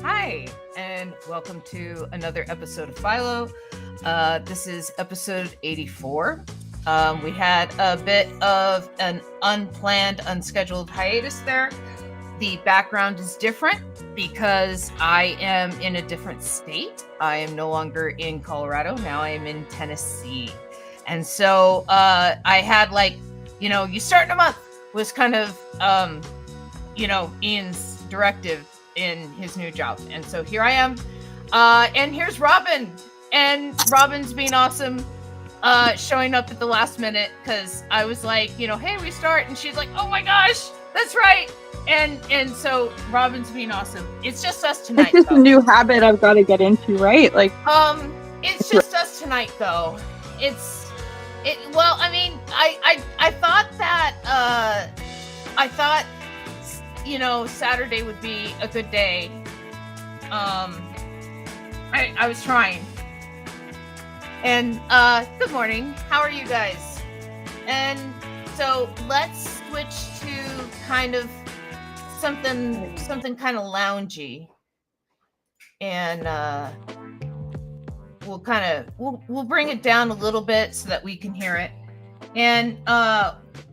Hi, and welcome to another episode of Philo. This is episode 84. We had a bit of an unplanned, unscheduled hiatus there. The background is different because I am in a different state. I am no longer in Colorado. Now I am in Tennessee. And so I had you start in a month was kind of, Ian's directive in his new job. And so here I am. And here's Robin. And Robin's being awesome, showing up at the last minute because I was like, hey, we start. And she's like, oh my gosh, that's right. And so Robin's being awesome. It's just us tonight. It's just a new habit I've got to get into, right? It's just us tonight though. I thought Saturday would be a good day. I was trying. And good morning. How are you guys? And so let's switch to kind of something kind of loungy. And we'll bring it down a little bit so that we can hear it. And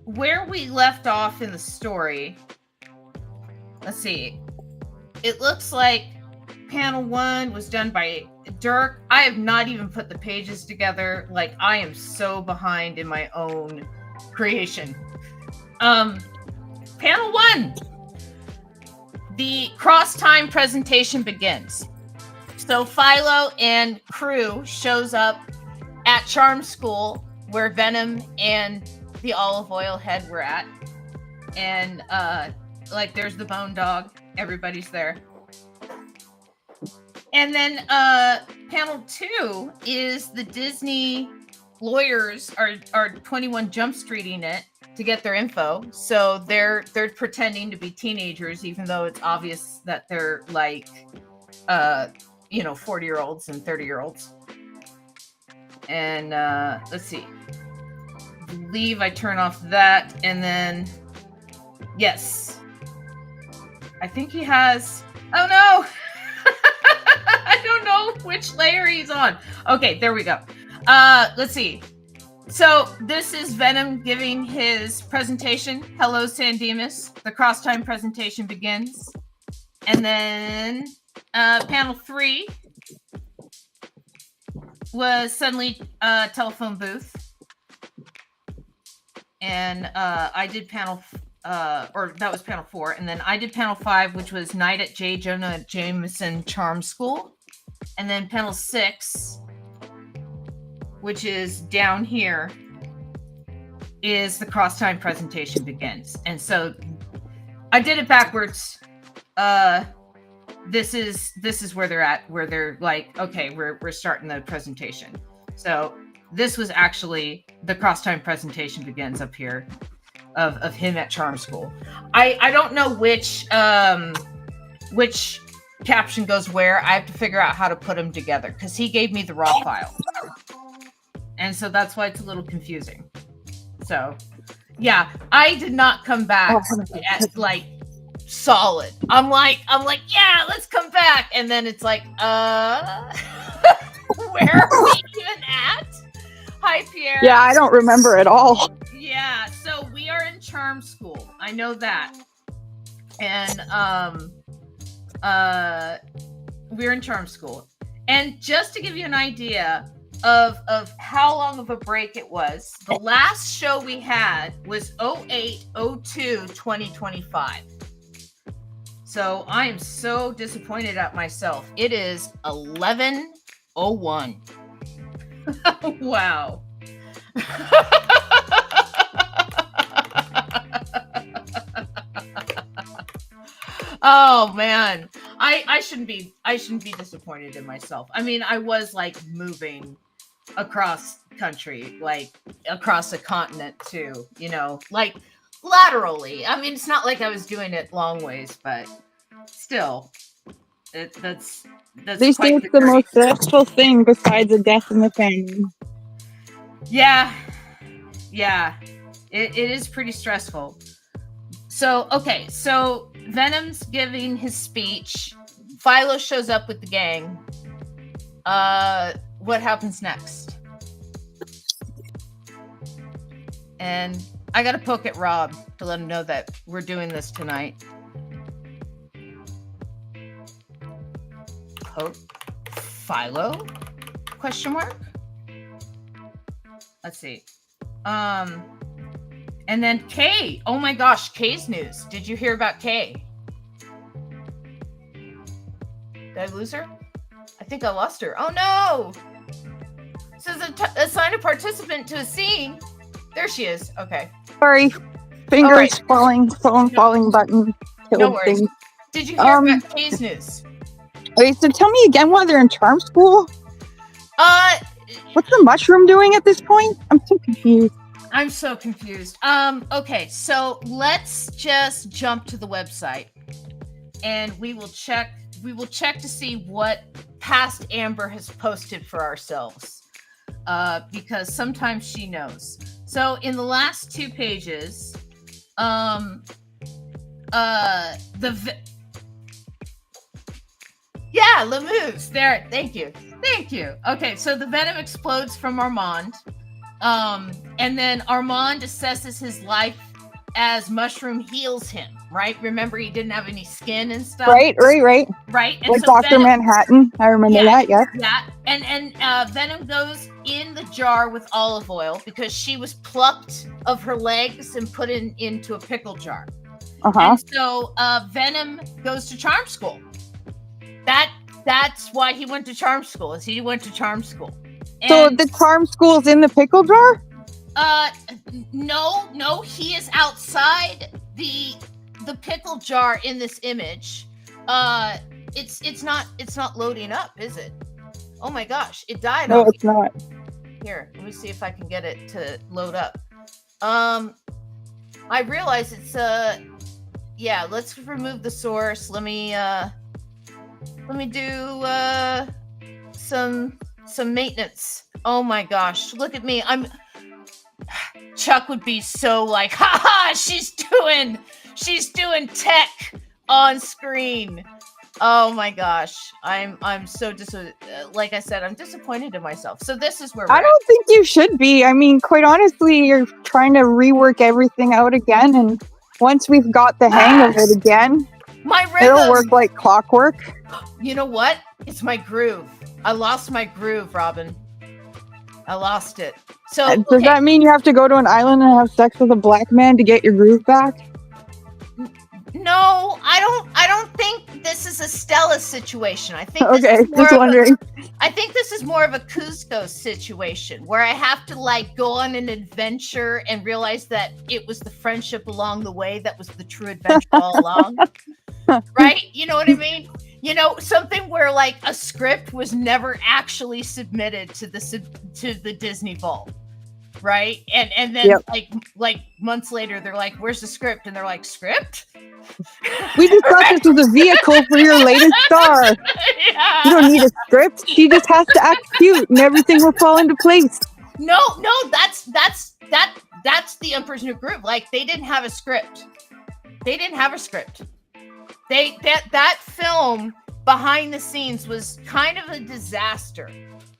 where we left off in the story, let's see. It looks like panel 1 was done by Dirk. I have not even put the pages together. Like, I am so behind in my own creation. Panel 1. The cross-time presentation begins. So Philo and crew shows up at Charm School where Venom and the Olive Oil Head were at. And there's the Bone Dog. Everybody's there. And then panel 2 is the Disney lawyers are 21 Jump Streeting it to get their info. So they're pretending to be teenagers, even though it's obvious that they're 40-year-olds and 30-year-olds. And let's see. I believe I turn off that, and then yes. I think he has. Oh no! I don't know which layer he's on. Okay, there we go. Let's see. So this is Venom giving his presentation. Hello, San Dimas. The cross-time presentation begins. And then panel 3 was suddenly a telephone booth. And I did panel that was panel 4, and then I did panel 5, which was Night at J. Jonah Jameson Charm School, and then panel 6, which is down here, is the cross-time presentation begins. And so I did it backwards. This is where they're at, where they're like, okay, we're starting the presentation. So this was actually the cross-time presentation begins up here. Of him at Charm School. I don't know which caption goes where. I have to figure out how to put them together because he gave me the raw file. And so that's why it's a little confusing. So yeah, I did not come back at solid. I'm like, yeah, let's come back. And then it's like, where are we even at? Hi, Pierre. Yeah, I don't remember at all. Yeah, so we are in Charm School. I know that. And we're in Charm School. And just to give you an idea of how long of a break it was, the last show we had was 08/02/2025. So I am so disappointed at myself. It is 11:01. Wow. Oh man, I shouldn't be disappointed in myself. I mean, I was moving across country, across a continent too, laterally. I mean, it's not like I was doing it long ways, but still, that's They say it's the most stressful thing besides a death in the family. Yeah, it is pretty stressful. So, okay, so Venom's giving his speech. Philo shows up with the gang. What happens next? And I gotta poke at Rob to let him know that we're doing this tonight. Poke Philo? Question mark? Let's see. And then Kay. Oh my gosh, Kay's news. Did you hear about Kay? Did I lose her? I think I lost her. Oh no! Says assign a participant to a scene. There she is. Okay. Sorry. Fingers right. falling button. No worries. Thing. Did you hear about Kay's news? Okay, so tell me again why they're in charm school? What's the mushroom doing at this point? I'm so confused. I'm so confused. Okay, so let's just jump to the website and we will check to see what past Amber has posted for ourselves. Because sometimes she knows. So in the last 2 pages, Lemuse. There, thank you. Okay, so the venom explodes from Armand. And then Armand assesses his life as Mushroom heals him, right? Remember, he didn't have any skin and stuff. Right. Right. And like so Dr. Manhattan. I remember that, yeah. Yeah. And Venom goes in the jar with olive oil because she was plucked of her legs and put into a pickle jar. And so Venom goes to charm school. That's why he went to charm school. And so the charm school's in the pickle jar? No, he is outside the pickle jar in this image. It's not loading up, is it? Oh my gosh, it died. No, it's not. Here, let me see if I can get it to load up. I realize it's let's remove the source. Let me do some maintenance. Oh my gosh, look at me. Chuck would be so like, haha, she's doing tech on screen. Oh my gosh, I'm so like I said, I'm disappointed in myself. So this is where I don't think you should be. I mean, quite honestly, you're trying to rework everything out again, and once we've got the hang of it again, it'll work like clockwork. You know what? It's my groove. I lost my groove, Robin. I lost it. So does that mean you have to go to an island and have sex with a black man to get your groove back? No, I don't think this is a Stella situation. I think I think this is more of a Cusco situation where I have to like go on an adventure and realize that it was the friendship along the way that was the true adventure all along. Right? You know what I mean? You know, something where like a script was never actually submitted to the Disney Vault. Right? And then like months later they're like, where's the script? And they're like, script? We just thought this was a vehicle for your latest star. Yeah. You don't need a script. She just has to act cute and everything will fall into place. No, that's the Emperor's New Groove. Like they didn't have a script. That film behind the scenes was kind of a disaster.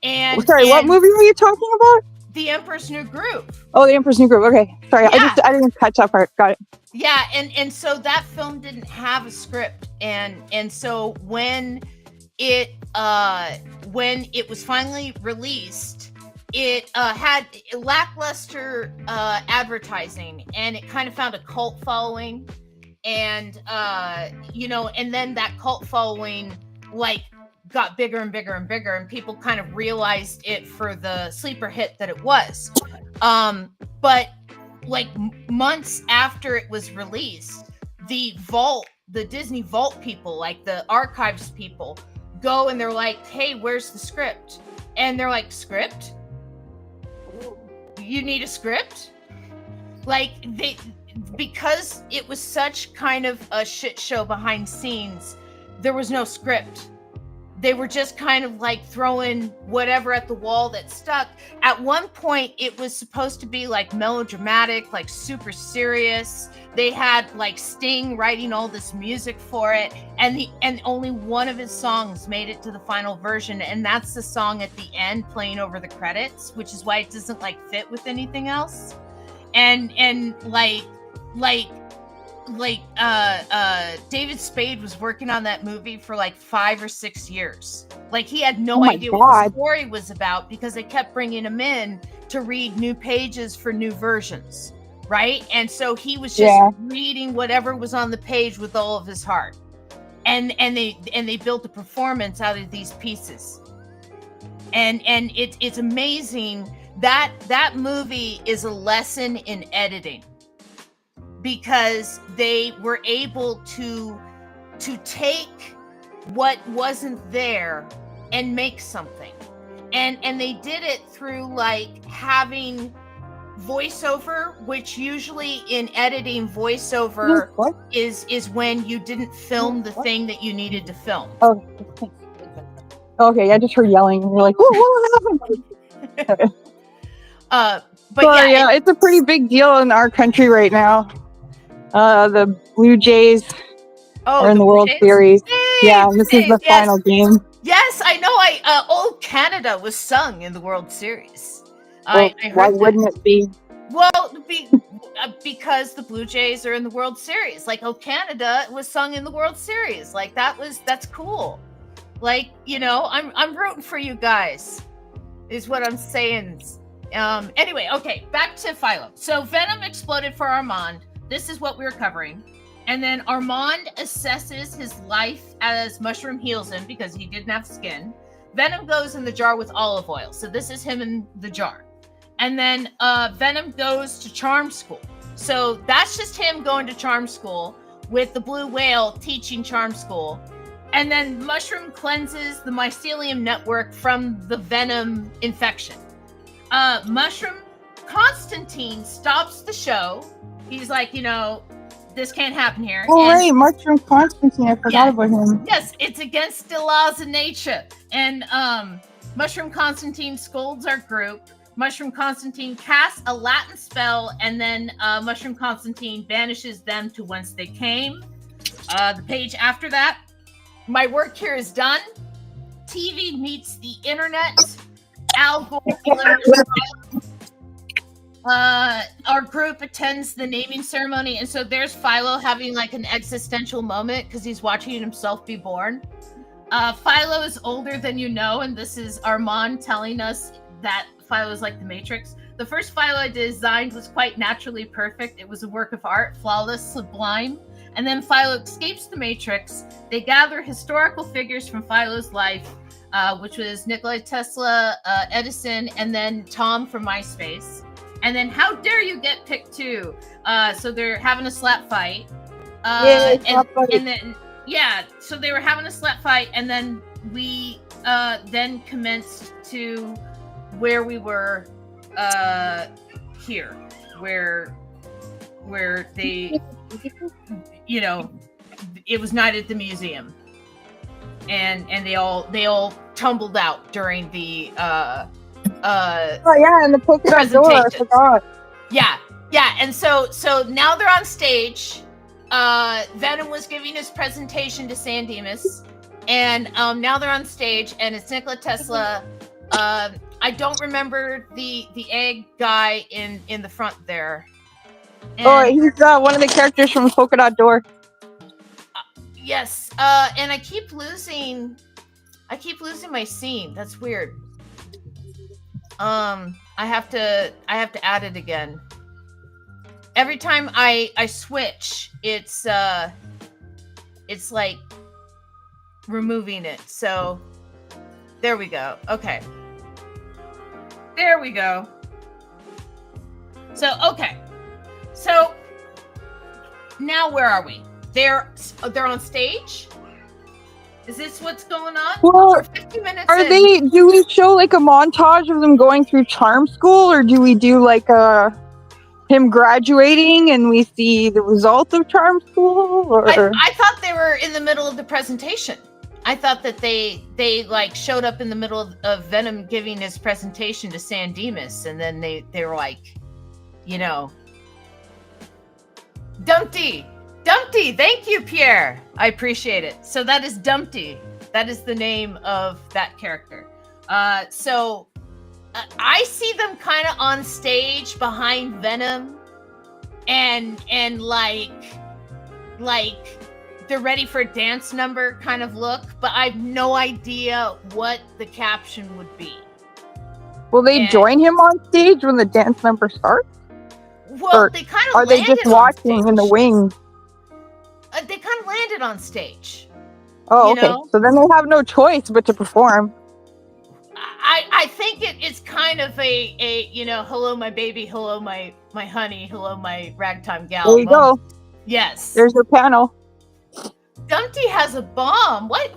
And what movie were you talking about? The Emperor's New Groove. Oh, The Emperor's New Groove. Okay. Sorry, yeah. I didn't catch that part. Got it. Yeah, and so that film didn't have a script. And so when it was finally released, it had lackluster advertising, and it kind of found a cult following. And and then that cult following like got bigger and bigger and bigger, and people kind of realized it for the sleeper hit that it was. But like months after it was released, the Disney Vault people, like the archives people, go and they're like, hey, where's the script? And they're like, script? You need a script? Like because it was such kind of a shit show behind scenes, there was no script. they were just kind of like throwing whatever at the wall that stuck. At one point, it was supposed to be like melodramatic, like super serious. They had like Sting writing all this music for it, and only one of his songs made it to the final version, and that's the song at the end playing over the credits, which is why it doesn't like fit with anything else. And David Spade was working on that movie for like 5 or 6 years. Like he had no idea what the story was about because they kept bringing him in to read new pages for new versions, right? And so he was just reading whatever was on the page with all of his heart. And they built a performance out of these pieces. And it's amazing that movie is a lesson in editing, because they were able to take what wasn't there and make something. And they did it through like having voiceover, which usually in editing voiceover is when you didn't film the thing that you needed to film. Oh, okay. I just heard yelling and you're like, what happened? But yeah, it's a pretty big deal in our country right now. The Blue Jays are in the World Series. This is the final game. Yes, I know. Old Canada was sung in the World Series. I heard why wouldn't it be? Well, because the Blue Jays are in the World Series. Like, Old Canada was sung in the World Series. Like, that's cool. Like, you know, I'm rooting for you guys, is what I'm saying. Anyway, okay, back to Philo. So Venom exploded for Armand. This is what we were covering. And then Armand assesses his life as Mushroom heals him because he didn't have skin. Venom goes in the jar with olive oil. So this is him in the jar. And then Venom goes to charm school. So that's just him going to charm school with the blue whale teaching charm school. And then Mushroom cleanses the mycelium network from the Venom infection. Mushroom Constantine stops the show. He's like, you know, this can't happen here. Oh, right, Mushroom Constantine. I forgot about him. Yes, it's against the laws of nature. And Mushroom Constantine scolds our group. Mushroom Constantine casts a Latin spell, and then Mushroom Constantine banishes them to whence they came. The page after that, my work here is done. TV meets the internet. Al Gore. Our group attends the naming ceremony, and so there's Philo having like an existential moment because he's watching himself be born. Philo is older than you know, and this is Armand telling us that Philo is like the Matrix. The first Philo I designed was quite naturally perfect. It was a work of art, flawless, sublime. And then Philo escapes the Matrix. They gather historical figures from Philo's life, which was Nikola Tesla, Edison, and then Tom from MySpace. And then how dare you get picked too? So they're having a slap fight. And then so they were having a slap fight, and then we then commenced to where we were here, where they, you know, it was night at the museum, and they all tumbled out during the and the polka dot door, I forgot. Yeah, and so now they're on stage. Venom was giving his presentation to San Dimas, and now they're on stage, and it's Nikola Tesla. I don't remember the egg guy in the front there. And, he's one of the characters from Polka Dot Door. Yes, and I keep losing my scene. That's weird. I have to add it again. Every time I switch, it's like removing it. So there we go. Okay. There we go. So okay. So now where are we? They're on stage? Is this what's going on? Well, for 50 minutes do we show like a montage of them going through charm school, or do we do like him graduating and we see the results of charm school? Or I thought they were in the middle of the presentation. I thought that they like showed up in the middle of Venom giving his presentation to San Dimas, and then they were like, Dumpty, thank you, Pierre. I appreciate it. So that is Dumpty. That is the name of that character. So I see them kind of on stage behind Venom, and like they're ready for a dance number kind of look, but I have no idea what the caption would be. Will they join him on stage when the dance number starts? Well, or they kind of are they just watching in the wings? They kind of landed on stage. Oh, okay. So then they have no choice but to perform. I think it's kind of a hello my baby, hello my honey, hello my ragtime gal. There you go. Yes. There's your panel. Dumpty has a bomb. Why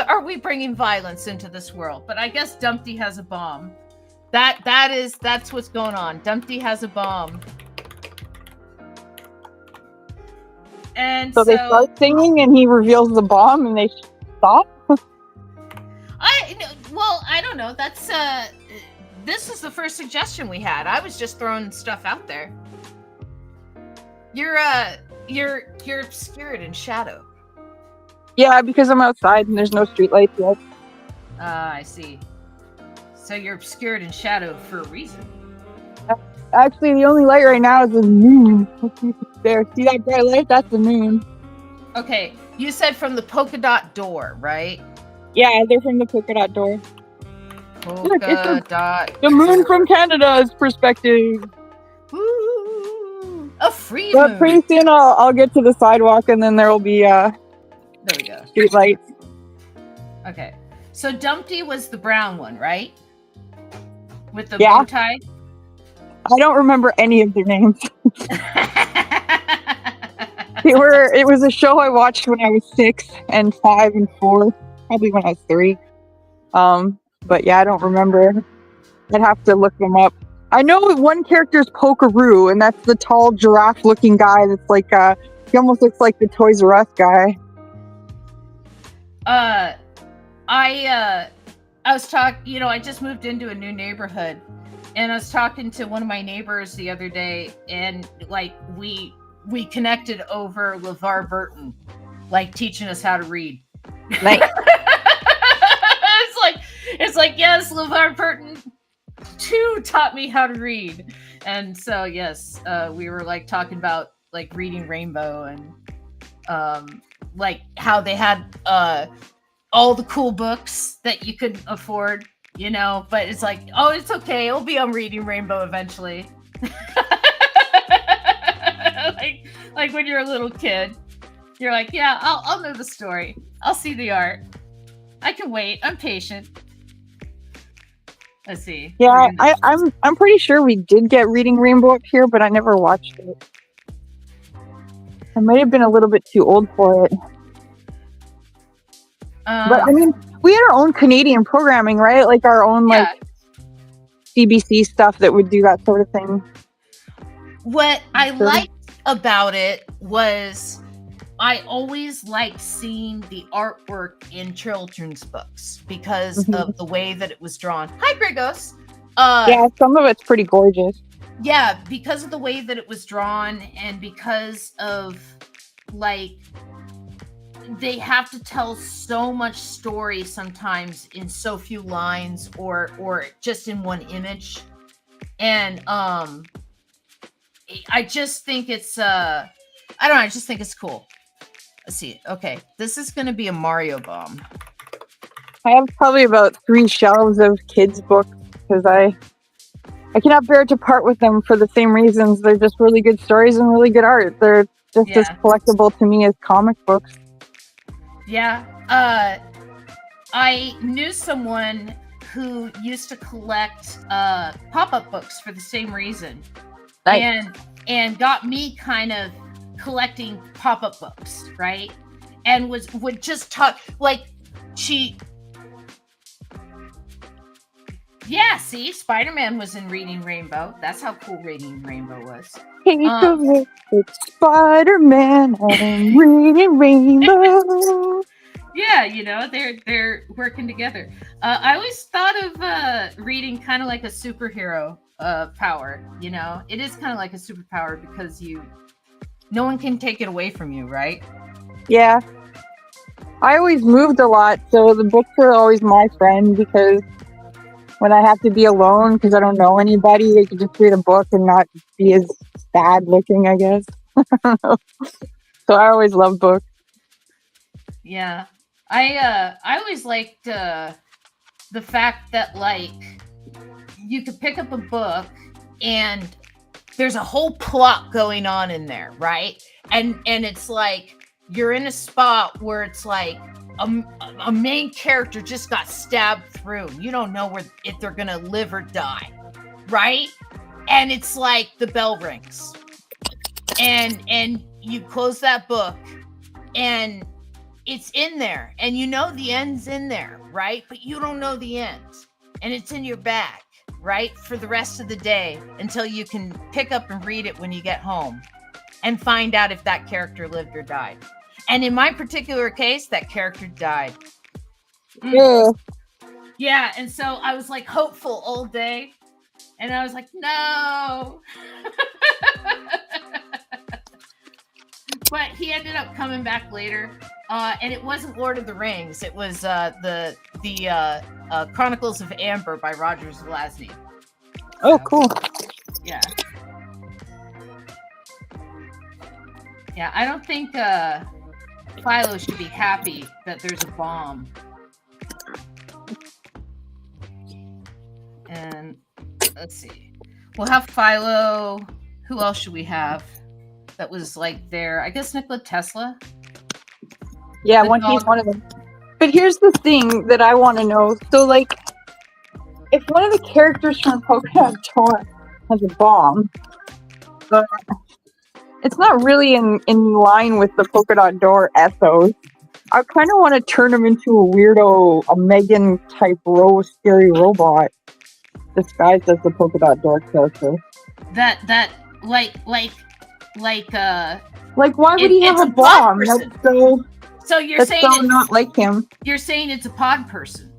are we bringing violence into this world? But I guess Dumpty has a bomb. That's what's going on. Dumpty has a bomb. And so they start singing and he reveals the bomb and they stop? I don't know. That's this is the first suggestion we had. I was just throwing stuff out there. You're obscured in shadow. Yeah, because I'm outside and there's no streetlights yet. I see. So you're obscured in shadow for a reason. Actually, the only light right now is the moon. There, see that bright light? That's the moon. Okay, you said from the polka dot door, right? Yeah, they're from the polka dot door. Polka dot. The moon from Canada's perspective. Ooh, a free but moon. Pretty soon I'll get to the sidewalk and then there will be there we go. Street lights. Okay, so Dumpty was the brown one, right? With the bow tie. I don't remember any of their names. It was a show I watched when I was 6 and 5 and 4, probably when I was 3. But yeah, I don't remember. I'd have to look them up. I know one character is Pokeroo, and that's the tall giraffe-looking guy. That's like he almost looks like the Toys R Us guy. I was talking. I just moved into a new neighborhood. And I was talking to one of my neighbors the other day, and like we connected over LeVar Burton, like teaching us how to read. Nice. it's like yes, LeVar Burton too taught me how to read, and so yes, we were like talking about like reading Rainbow and like how they had all the cool books that you could afford. But it's like, oh, it's okay. It'll be on Reading Rainbow eventually. like when you're a little kid, you're like, yeah, I'll know the story. I'll see the art. I can wait. I'm patient. Let's see. Yeah, I'm pretty sure we did get Reading Rainbow up here, but I never watched it. I might have been a little bit too old for it. But I mean, we had our own Canadian programming, right? Like our own like CBC stuff that would do that sort of thing. What I liked about it was I always liked seeing the artwork in children's books because of the way that it was drawn. Hi, Grigos. Yeah, some of it's pretty gorgeous. Yeah, because of the way that it was drawn and because of like they have to tell so much story sometimes in so few lines or just in one image. And I just think it's I don't know, I just think it's cool. Let's see. Okay, this is going to be a Mario bomb. I have probably about 3 shelves of kids' books because I cannot bear to part with them for the same reasons. They're just really good stories and really good art. They're just as collectible to me as comic books. Yeah. I knew someone who used to collect pop-up books for the same reason. Nice. And got me kind of collecting pop-up books, right? And would just talk like she. Yeah, see, Spider-Man was in Reading Rainbow. That's how cool Reading Rainbow was. It's Spider-Man and Reading Rainbow. Yeah, they're working together. I always thought of reading kind of like a superhero power. It is kind of like a superpower because no one can take it away from you, right? Yeah. I always moved a lot, so the books are always my friend because when I have to be alone because I don't know anybody, I could just read a book and not be as bad looking, I guess. So I always love books. Yeah. I always liked the fact that like you could pick up a book and there's a whole plot going on in there, right? And it's like you're in a spot where it's like a main character just got stabbed through. You don't know if they're gonna live or die, right? And it's like the bell rings, and you close that book, and it's in there, and the end's in there, right? But you don't know the end, and it's in your bag, right, for the rest of the day until you can pick up and read it when you get home and find out if that character lived or died. And in my particular case, that character died. Yeah. Yeah, and so I was like hopeful all day, and I was like, no. But he ended up coming back later, and it wasn't Lord of the Rings. It was the Chronicles of Amber by Roger Zelazny. Oh, cool. Yeah. Yeah, I don't think Philo should be happy that there's a bomb. And let's see. We'll have Philo. Who else should we have that was like there? I guess Nikola Tesla. Yeah, he's one of them. But here's the thing that I want to know. So, like, if one of the characters from Pokemon Tour has a bomb, it's not really in line with the polka dot door ethos. I kind of want to turn him into a weirdo, a Megan type scary robot disguised as the polka dot door character. That like why would he have a bomb? So you're saying it's not like him. You're saying it's a pod person.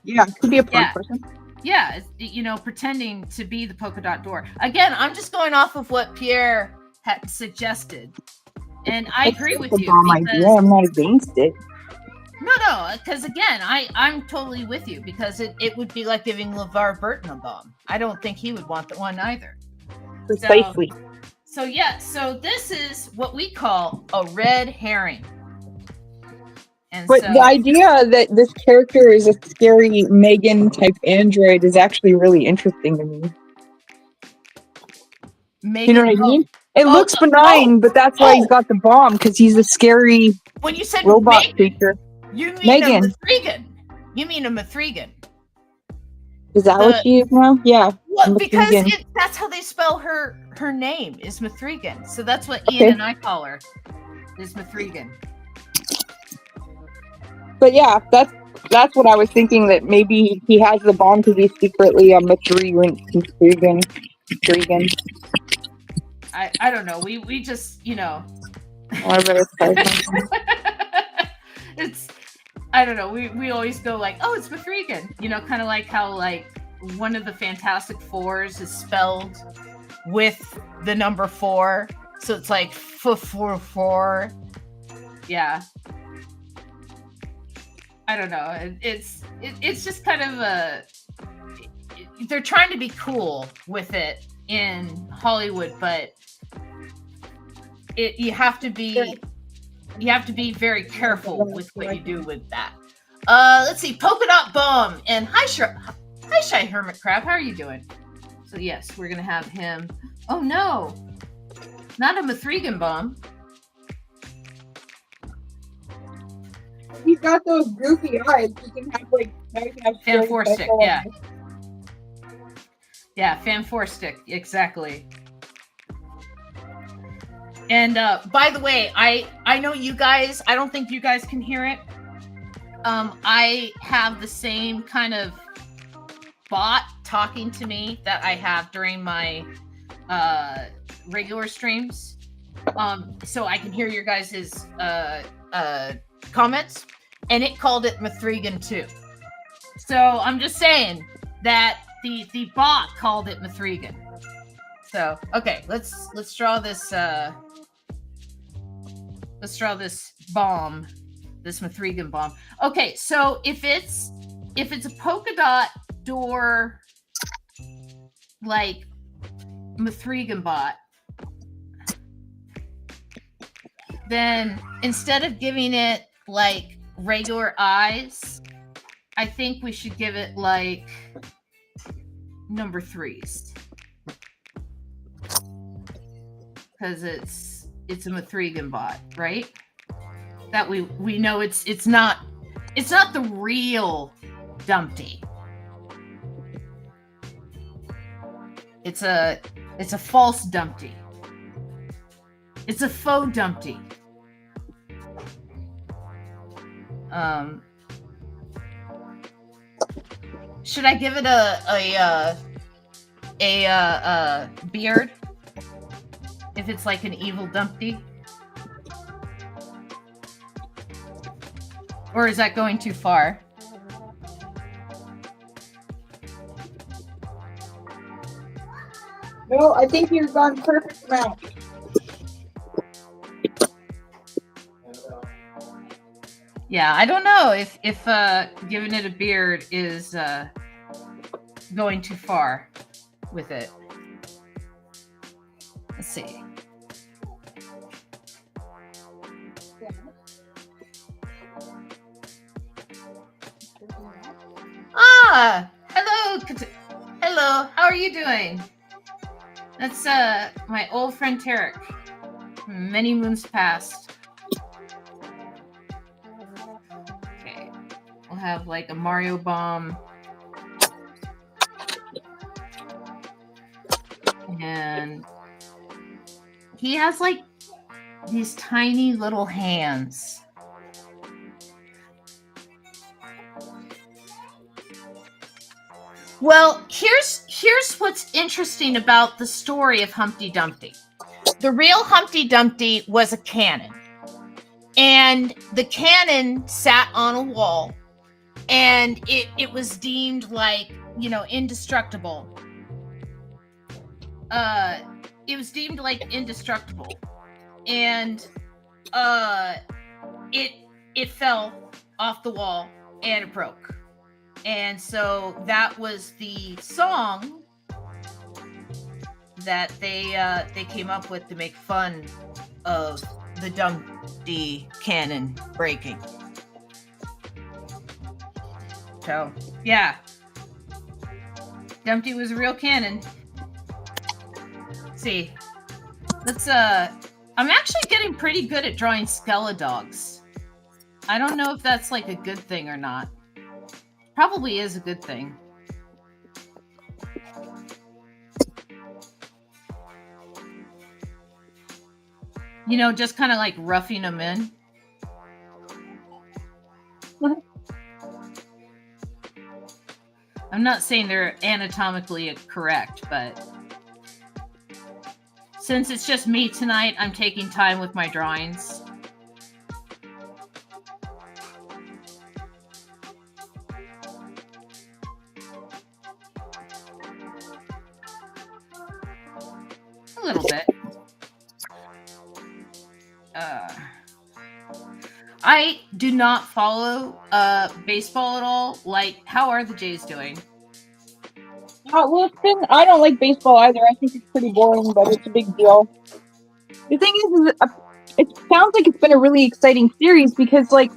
Yeah, it could be a pod person. Yeah, pretending to be the polka dot door. Again, I'm just going off of what Pierre had suggested, and I agree with you. Bomb idea. I'm not against it. No, because again, I'm totally with you because it would be like giving LeVar Burton a bomb. I don't think he would want the one either. Precisely. So this is what we call a red herring. But the idea that this character is a scary Megan type android is actually really interesting to me. You know what I mean? It looks benign, but that's why he's got the bomb, because he's a scary when you said robot creature. You mean Megan. A Mithrigan. You mean a Mithrigan. Is that what she is now? Yeah. Well, because that's how they spell her name is Mithrigan. So that's what Ian and I call her, is Mithrigan. But yeah, that's what I was thinking, that maybe he has the bomb because he's secretly a Mithrigan. I don't know. We just, it's, I don't know. We always go like, oh, it's Mithrigan. Kind of like how like one of the Fantastic Fours is spelled with the number 4. So it's like 4. Yeah. I don't know. It's just kind of they're trying to be cool with it in Hollywood, but you have to be very careful with what you do with that. Let's see, Polka Dot Bomb and hi Shy Hermit Crab. How are you doing? So yes, we're gonna have him. Oh no, not a Mithrigan bomb. He's got those goofy eyes. He can have Fan 4 stick, yeah. Yeah, Fan 4 stick, exactly. And by the way, I know you guys, I don't think you guys can hear it. I have the same kind of bot talking to me that I have during my regular streams. So I can hear your guys' comments. and it called it Mithrigan too. So I'm just saying that the bot called it Mithrigan. So okay, let's draw this bomb, this Mithrigan bomb. Okay, so if it's a polka dot door like Mithrigan bot, then instead of giving it like regular eyes, I think we should give it like number 3s, because it's a Mithrigan bot, right? That we know it's not the real Dumpty. It's a false Dumpty. It's a faux Dumpty. Should I give it a beard if it's like an evil Dumpty? Or is that going too far? No, I think you've gone perfect amount. Yeah, I don't know if giving it a beard is going too far with it. Let's see. Ah, hello, hello. How are you doing? That's my old friend Tarek. Many moons past. Okay, we'll have like a Mario bomb, and he has like these tiny little hands. Well, here's what's interesting about the story of Humpty Dumpty. The real Humpty Dumpty was a cannon. And the cannon sat on a wall, and it was deemed like, indestructible. It was deemed like indestructible. And it fell off the wall and it broke. And so that was the song that they came up with to make fun of the Dumpty cannon breaking. So, yeah. Dumpty was a real cannon. Let's see. I'm actually getting pretty good at drawing skeledogs. I don't know if that's like a good thing or not. Probably is a good thing. Just kind of like roughing them in. I'm not saying they're anatomically correct, but since it's just me tonight, I'm taking time with my drawings. A little bit. I do not follow baseball at all. Like, how are the Jays doing? Well, I don't like baseball either. I think it's pretty boring, but it's a big deal. The thing is it sounds like it's been a really exciting series because, like,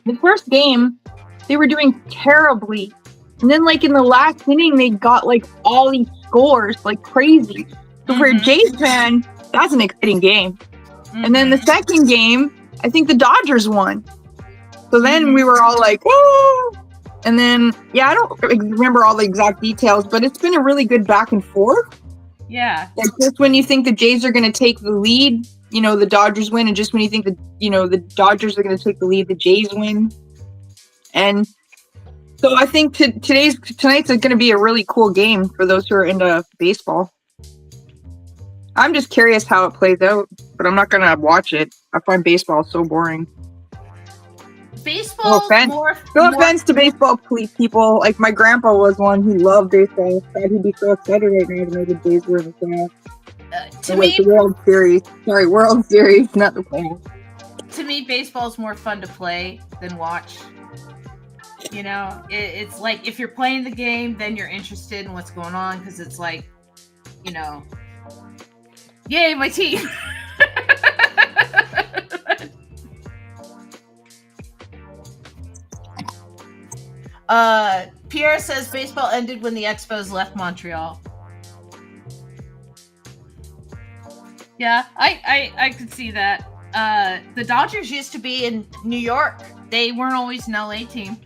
the first game, they were doing terribly. And then, like, in the last inning, they got, like, all these scores, like, crazy. So for a Jays fan, that's an exciting game. Mm-hmm. And then the second game, I think the Dodgers won. So then we were all like, woo! And then, I don't remember all the exact details, but it's been a really good back and forth. Yeah. Like just when you think the Jays are going to take the lead, the Dodgers win. And just when you think that, the Dodgers are going to take the lead, the Jays win. And so I think tonight's going to be a really cool game for those who are into baseball. I'm just curious how it plays out, but I'm not going to watch it. I find baseball so boring. baseball more? No offense to baseball people. Like my grandpa was one who loved baseball. Thought he'd be so excited right now to make a Jays were in the playoffs. The World Series. Sorry, World Series, not the playoffs. To me, baseball's more fun to play than watch. You know, it's like if you're playing the game, then you're interested in what's going on because it's like, you know, yay, my team. Pierre says baseball ended when the Expos left Montreal. Yeah, I could see that. The Dodgers used to be in New York. They weren't always an LA team.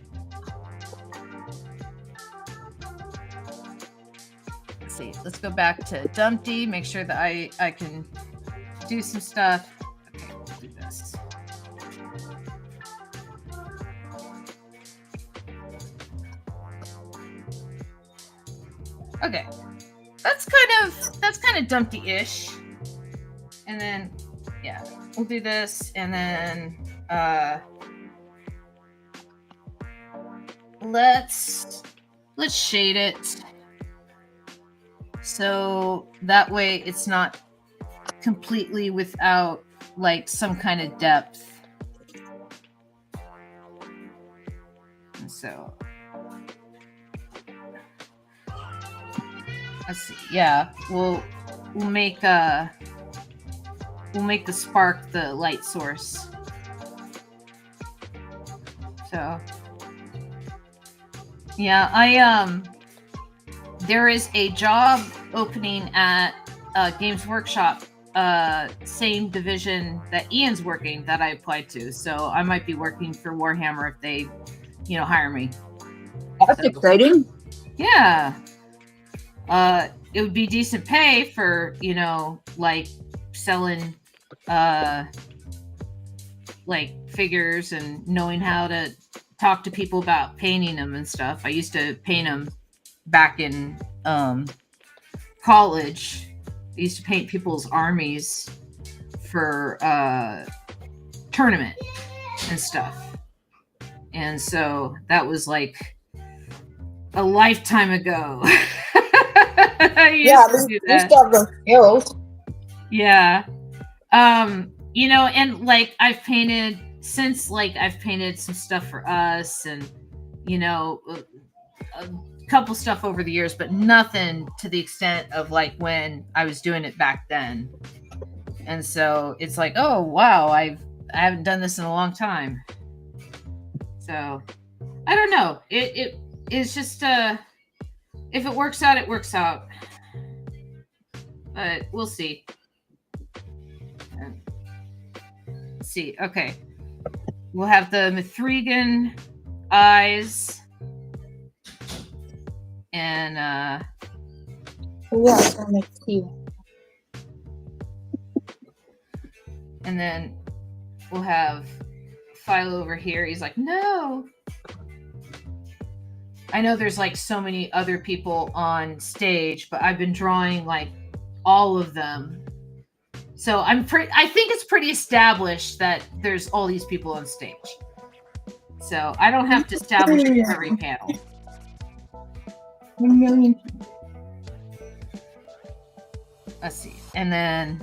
Let's see. Let's go back to Dumpty. Make sure that I can do some stuff. Okay, we'll do this. Okay, that's kind of Dumpty-ish. And then, yeah, we'll do this, and then let's shade it so that way it's not completely without like some kind of depth. And so let's see. Yeah, we'll make the spark the light source. So yeah, there is a job opening at Games Workshop, same division that Ian's working that I applied to. So I might be working for Warhammer if they, hire me. That's exciting. Yeah. It would be decent pay for, like selling like figures and knowing how to talk to people about painting them and stuff. I used to paint them back in college. I used to paint people's armies for tournament and stuff. And so that was like a lifetime ago. I used to do that. You have those skills. Yeah. And like I've painted some stuff for us and, a couple stuff over the years, but nothing to the extent of like when I was doing it back then. And so it's like, oh, wow, I haven't done this in a long time. So I don't know. It's just, if it works out, it works out. But we'll see. Let's see. Okay. We'll have the Mithrigan eyes. And yeah, that makes sense. And then we'll have Philo over here. He's like, no. I know there's like so many other people on stage, but I've been drawing like all of them. So I think it's pretty established that there's all these people on stage. So I don't have to establish it for every panel. 1 million. Let's see. And then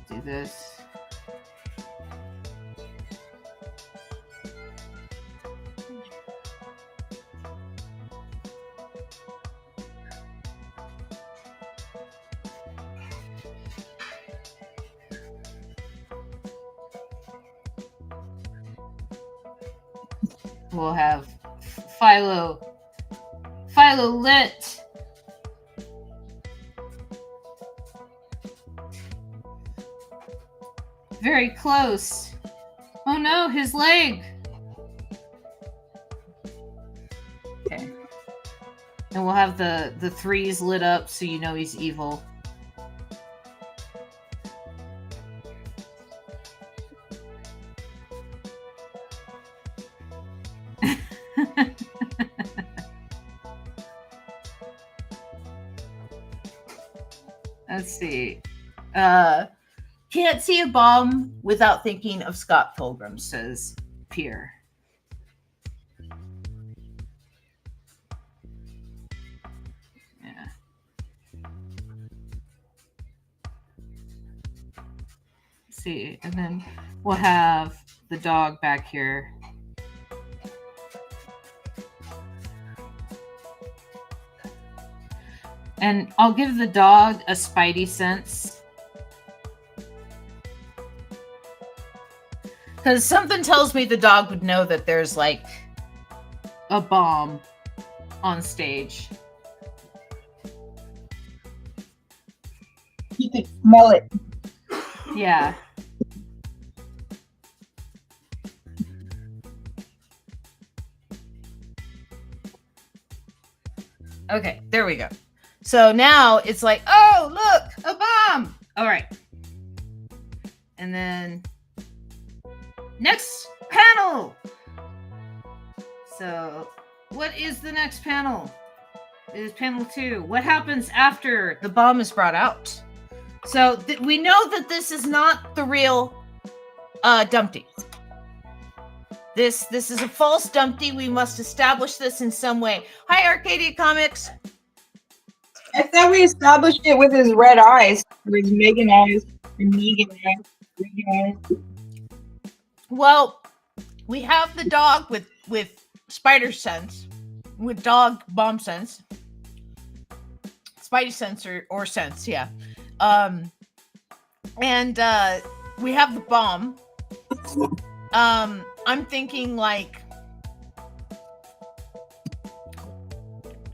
do this. We'll have Philo lit. Very close. Oh no, his leg. Okay. And we'll have the threes lit up so you know he's evil. Let's see. Can't see a bomb without thinking of Scott Pilgrim, says Pierre. Yeah. Let's see, and then we'll have the dog back here. And I'll give the dog a spidey sense. Because something tells me the dog would know that there's like a bomb on stage. You could smell it. Yeah. Okay, there we go. So now it's like, oh, look, a bomb. All right. And then next panel. So what is the next panel? It is panel 2. What happens after the bomb is brought out? So we know that this is not the real Dumpty. This is a false Dumpty. We must establish this in some way. Hi, Arcadia Comics. I thought we established it with his red eyes, with Megan eyes and Negan eyes. Well, we have the dog with spider sense, with dog bomb sense, spidey sense or sense, yeah. And we have the bomb. I'm thinking like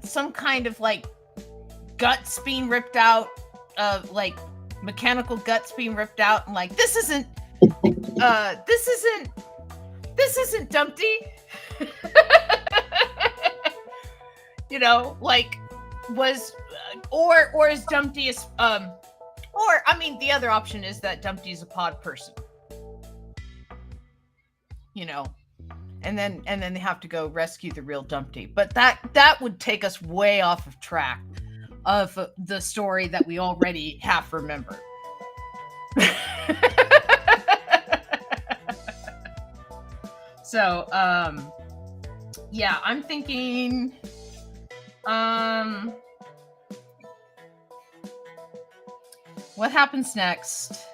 some kind of like guts being ripped out, like mechanical guts being ripped out, and like this isn't Dumpty. You know, like was or is Dumpty or I mean the other option is that Dumpty's a pod person. You know, and then they have to go rescue the real Dumpty. But that would take us way off of track of the story that we already half remember. So, yeah, I'm thinking, what happens next?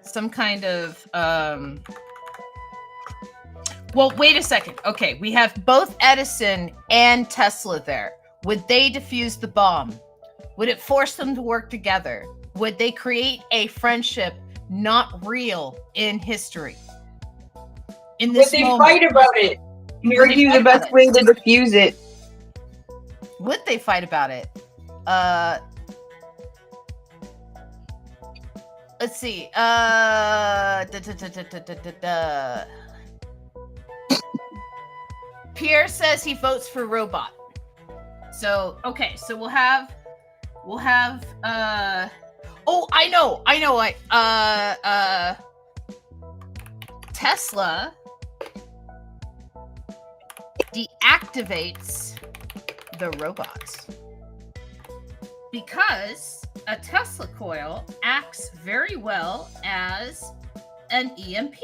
Some kind of, well, wait a second. Okay, we have both Edison and Tesla there. Would they defuse the bomb? Would it force them to work together? Would they create a friendship not real in history? In this Would they moment? fight about it? We argue the best way to defuse it. Would they fight about it? Let's see. Pierre says he votes for robot. So okay, so we'll have oh, I know. Tesla deactivates the robots because a Tesla coil acts very well as an EMP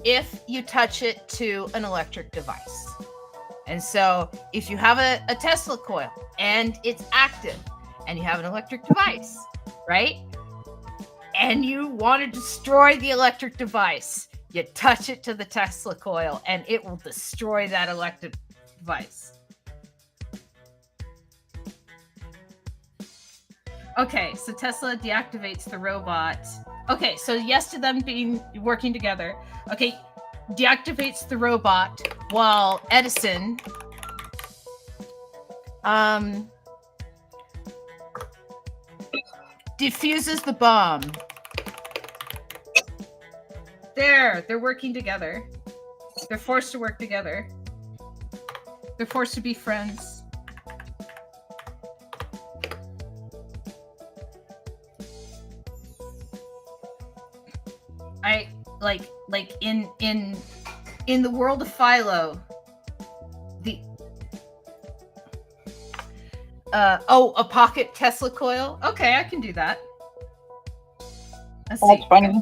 if you touch it to an electric device. And so if you have a Tesla coil and it's active and you have an electric device, right? And you want to destroy the electric device, you touch it to the Tesla coil and it will destroy that electric device. Okay, so Tesla deactivates the robot. Okay, so yes to them working together. Okay, deactivates the robot while Edison defuses the bomb. They're working together. They're forced to work together. They're forced to be friends. I like in the world of Philo, a pocket Tesla coil. Okay, I can do that. That's funny. Okay.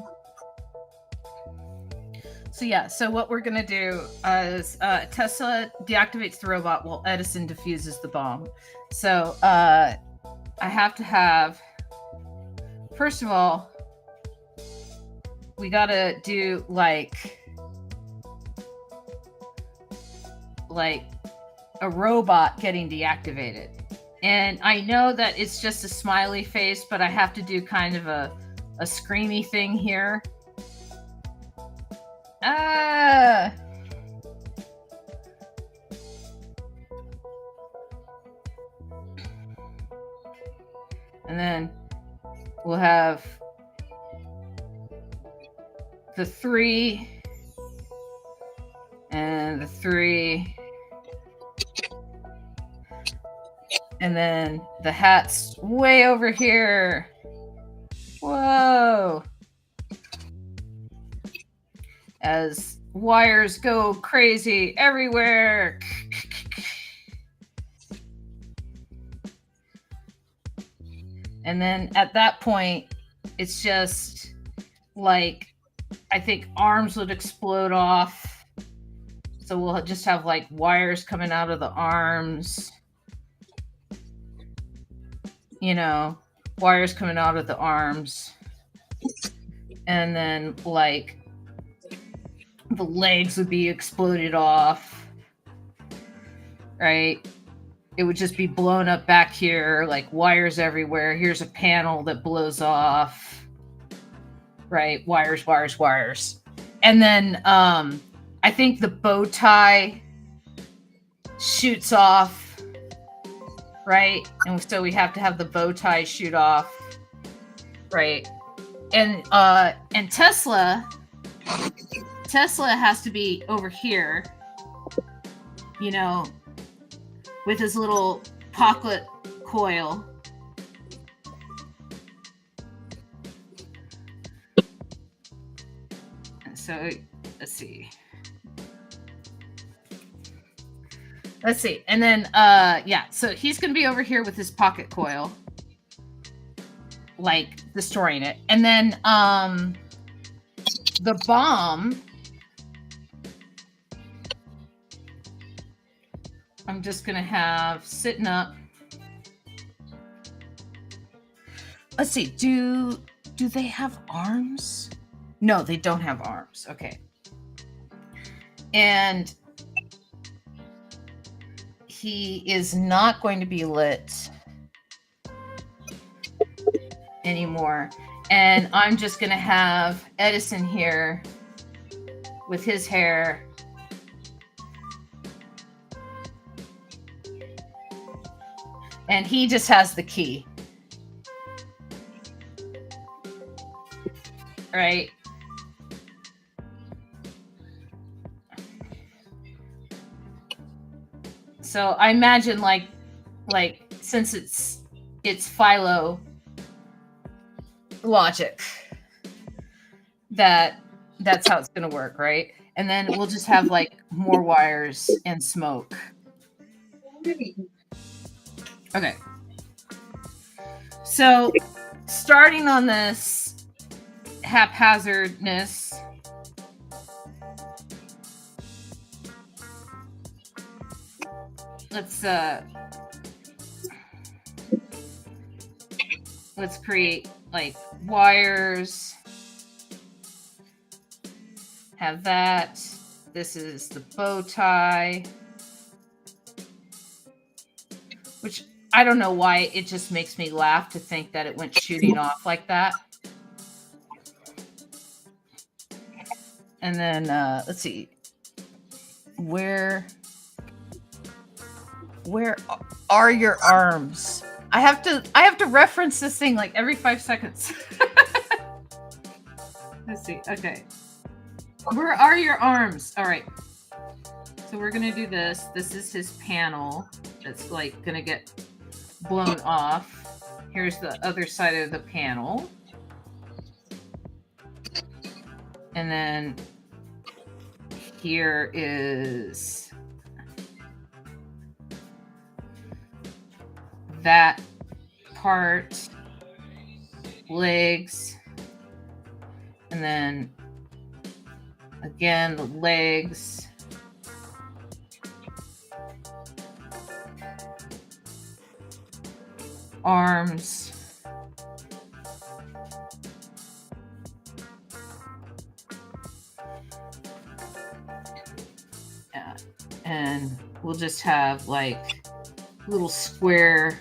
So yeah, so what we're gonna do is Tesla deactivates the robot while Edison defuses the bomb. So I have to have, first of all, we gotta do like a robot getting deactivated. And I know that it's just a smiley face, but I have to do kind of a screamy thing here. Ah! And then we'll have the 3 and the 3. And then the hat's way over here. Whoa. As wires go crazy everywhere. And then at that point, it's just like, I think arms would explode off. So we'll just have like wires coming out of the arms. You know, wires coming out of the arms. And then like the legs would be exploded off. Right? It would just be blown up back here, like wires everywhere. Here's a panel that blows off. Right? Wires, wires, wires. And then I think the bow tie shoots off. Right? And so we have to have the bow tie shoot off. Right? And Tesla has to be over here, you know, with his little pocket coil. So let's see. And then yeah, so he's gonna be over here with his pocket coil, like destroying it. And then the bomb, I'm just gonna have sitting up. Let's see, do they have arms? No, they don't have arms. Okay. And he is not going to be lit anymore. And I'm just gonna have Edison here with his hair. And he just has the key. Right? So I imagine like since it's Philo logic, that's how it's gonna work, right? And then we'll just have like more wires and smoke. Okay. So starting on this haphazardness, let's create like wires. Have that. This is the bow tie. Which I don't know why it just makes me laugh to think that it went shooting off like that. And then let's see. Where are your arms? I have to reference this thing like every 5 seconds. Let's see. Okay. Where are your arms? All right. So we're going to do this. This is his panel. That's like going to get blown off. Here's the other side of the panel. And then here is that part, legs, and then again the legs. Arms. Yeah. And we'll just have like little square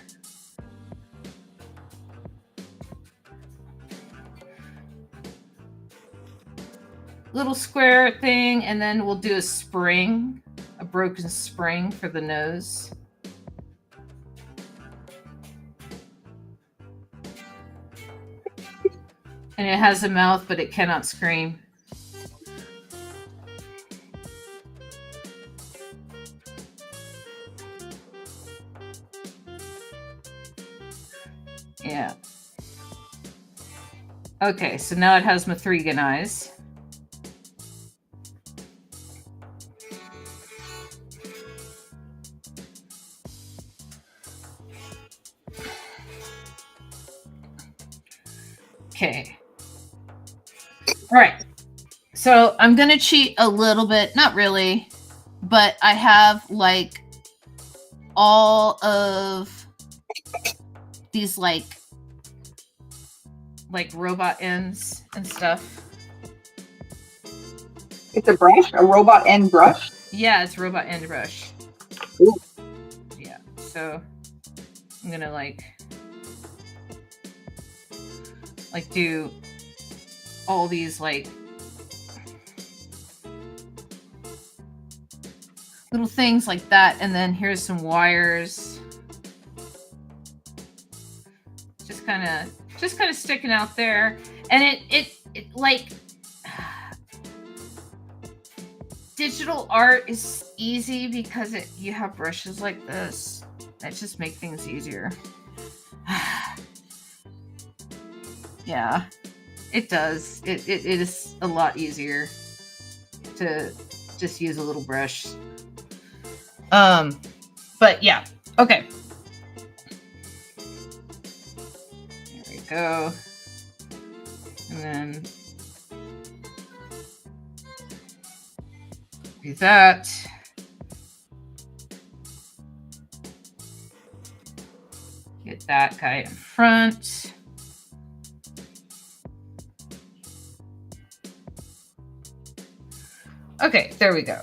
thing, and then we'll do a spring, a broken spring for the nose. And it has a mouth, but it cannot scream. Yeah. Okay, so now it has Mithrigan eyes. Okay. All right. So I'm going to cheat a little bit. Not really. But I have like all of these like robot ends and stuff. It's a brush? A robot end brush? Yeah, it's a robot end brush. Ooh. Yeah. So I'm going to like do all these like little things like that, and then here's some wires just kind of sticking out there. And it like digital art is easy because you have brushes like this that just make things easier. Yeah, it does. It is a lot easier to just use a little brush. But yeah, okay. There we go. And then do that. Get that guy in front. Okay, there we go.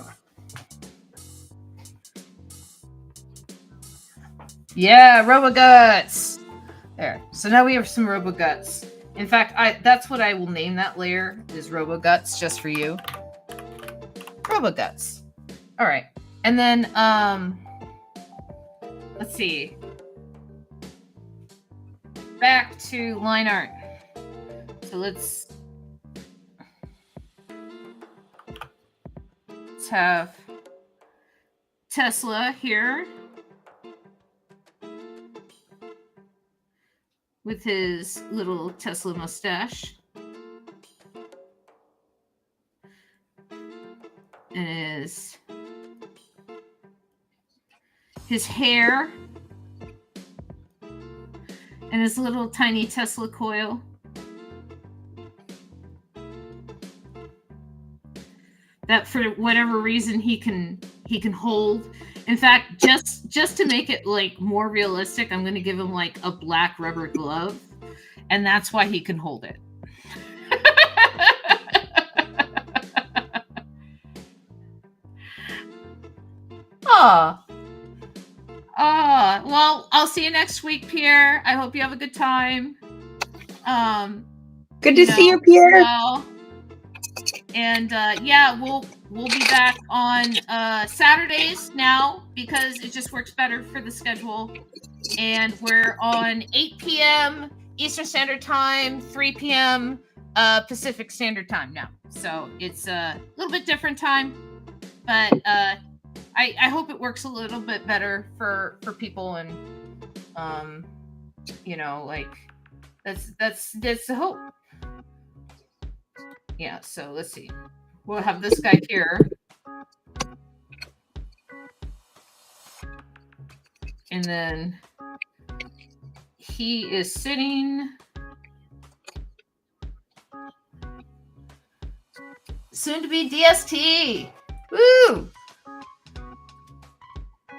Yeah, RoboGuts. There. So now we have some RoboGuts. In fact, that's what I will name that layer, is RoboGuts, just for you. RoboGuts. All right. And then let's see. Back to line art. So let's have Tesla here with his little Tesla mustache and his hair and his little tiny Tesla coil. That for whatever reason he can hold. In fact, just to make it like more realistic, I'm going to give him like a black rubber glove, and that's why he can hold it. Well, I'll see you next week, Pierre. I hope you have a good time. Good to see you, Pierre. Well, and yeah, we'll be back on Saturdays now because it just works better for the schedule. And we're on 8 p.m. Eastern Standard Time, 3 p.m. Pacific Standard Time now. So it's a little bit different time, but I hope it works a little bit better for people, and like that's the hope. Yeah, so let's see. We'll have this guy here. And then he is sitting soon to be DST. Woo!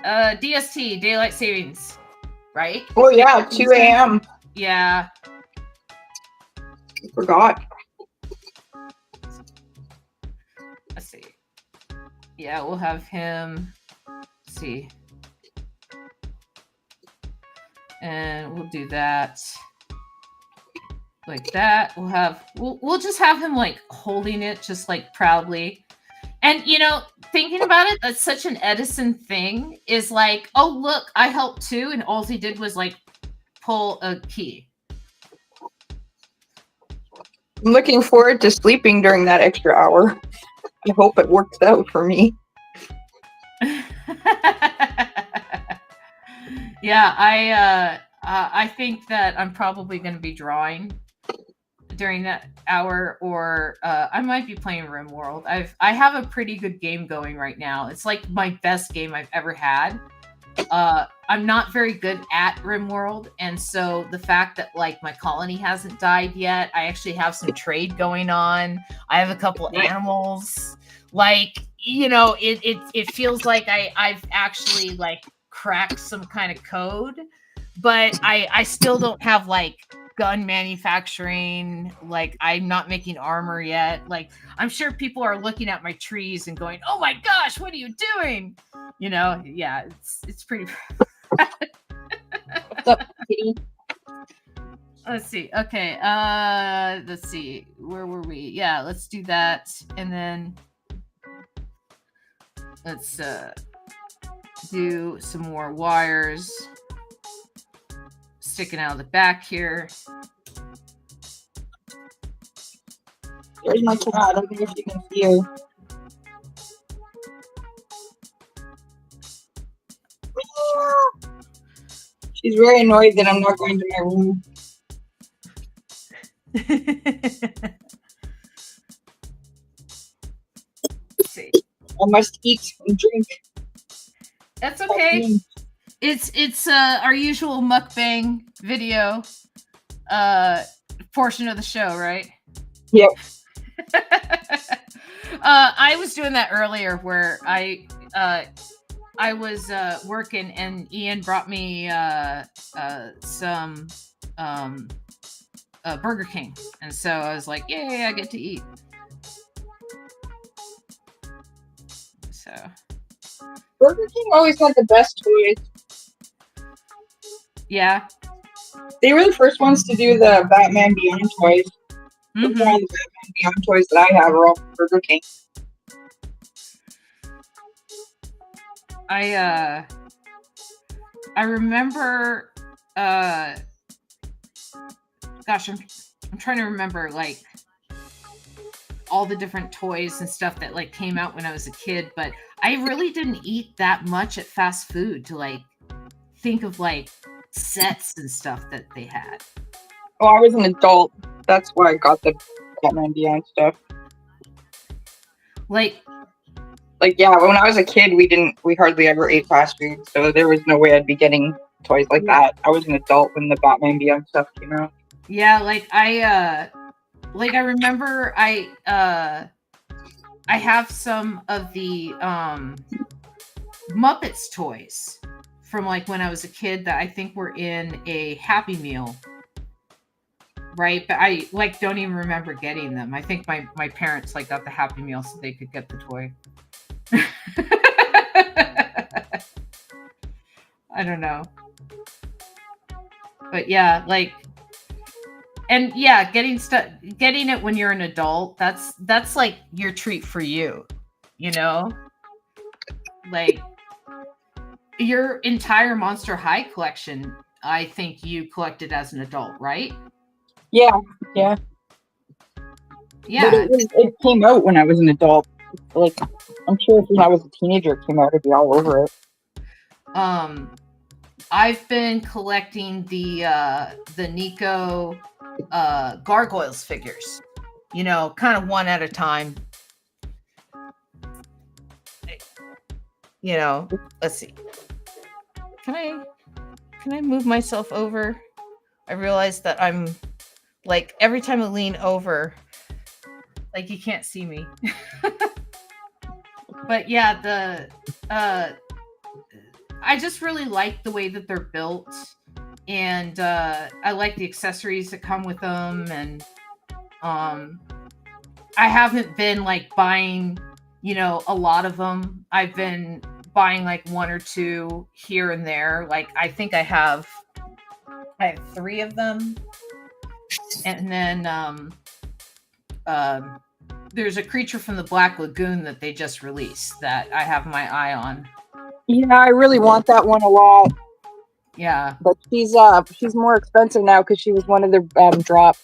DST, daylight savings, right? Oh yeah, 2 a.m. Yeah. Forgot. Let's see. Yeah, we'll have him. Let's see. And we'll do that like that. We'll just have him like holding it just like proudly. And thinking about it, that's such an Edison thing, is like, oh look, I helped too, and all he did was like pull a key. I'm looking forward to sleeping during that extra hour. I hope it works out for me. Yeah, I think that I'm probably going to be drawing during that hour, or I might be playing RimWorld. I have a pretty good game going right now. It's like my best game I've ever had. I'm not very good at RimWorld, and so the fact that like my colony hasn't died yet, I actually have some trade going on. I have a couple animals. Like, it feels like I've actually like cracked some kind of code, but I still don't have like gun manufacturing. Like, I'm not making armor yet. Like, I'm sure people are looking at my trees and going, "Oh my gosh, what are you doing?" Yeah, it's pretty. What's up, kitty? Let's see. Okay. Let's see. Where were we? Yeah, let's do that, and then let's do some more wires sticking out of the back here. There's my cat. I don't know if you can see her. She's very annoyed that I'm not going to my room. Let's see. I must eat and drink. That's okay. It's our usual mukbang video portion of the show, right? Yep. I was doing that earlier where I was working and Ian brought me some Burger King, and so I was like, "Yay, I get to eat." So Burger King always had the best toys. Yeah. They were the first ones to do the Batman Beyond toys. Mm-hmm. All the Batman Beyond toys that I have are all from Burger King. I remember gosh, I'm trying to remember like all the different toys and stuff that like came out when I was a kid, but I really didn't eat that much at fast food to like think of like sets and stuff that they had. Oh, I was an adult. That's why I got the Batman Beyond stuff. Like yeah, when I was a kid, we hardly ever ate fast food, so there was no way I'd be getting toys like that. I was an adult when the Batman Beyond stuff came out. Yeah, like I remember I have some of the Muppets toys from like when I was a kid that I think were in a Happy Meal. Right, but I like don't even remember getting them. I think my parents like got the Happy Meal so they could get the toy. I don't know, but yeah, like, and yeah, getting it when you're an adult, that's like your treat for you, like your entire Monster High collection. I think you collected as an adult, right? Yeah. Yeah. But it came out when I was an adult. Like, I'm sure if when I was a teenager it came out, I'd be all over it. I've been collecting the Nico Gargoyles figures, kind of one at a time. Let's see. Can I move myself over? I realize that I'm like every time I lean over, like you can't see me. But yeah, I just really like the way that they're built, and I like the accessories that come with them, and I haven't been like buying, a lot of them. I've been buying like one or two here and there. Like I think I have 3 of them, and then there's a creature from the Black Lagoon that they just released that I have my eye on. Yeah, I really want that one a lot. Yeah, but she's more expensive now because she was one of the drops.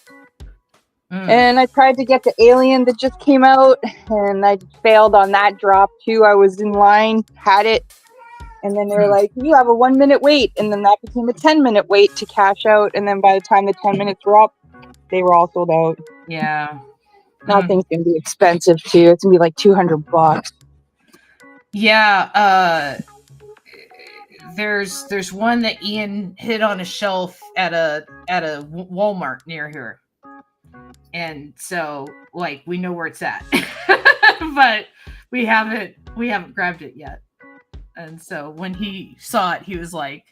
And I tried to get the alien that just came out, and I failed on that drop too. I was in line, had it, and then they were like, you have a 1 minute wait, and then that became a 10-minute wait to cash out, and then by the time the 10 minutes were up, they were all sold out. Yeah. That thing's gonna be expensive too. It's gonna be like $200. Yeah, there's one that Ian hid on a shelf at a Walmart near here. And so like we know where it's at. But we haven't grabbed it yet. And so when he saw it, he was like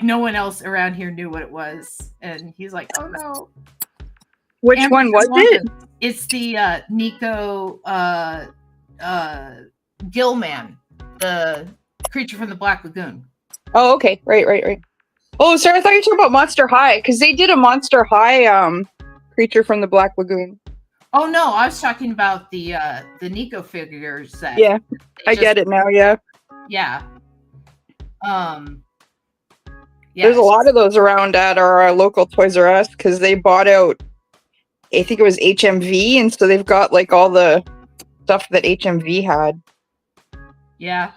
no one else around here knew what it was, and he's like, oh no. Which one was it? It's the Nico Gillman, the creature from the Black Lagoon. Oh, okay. Right. Oh, sorry, I thought you were talking about Monster High, because they did a Monster High creature from the Black Lagoon. Oh no, I was talking about the Nico figures that. Yeah, I get it now. Yeah. Yeah. There's a lot of those around at our local Toys R Us because they bought out, I think it was HMV, and so they've got like all the stuff that HMV had. Yeah.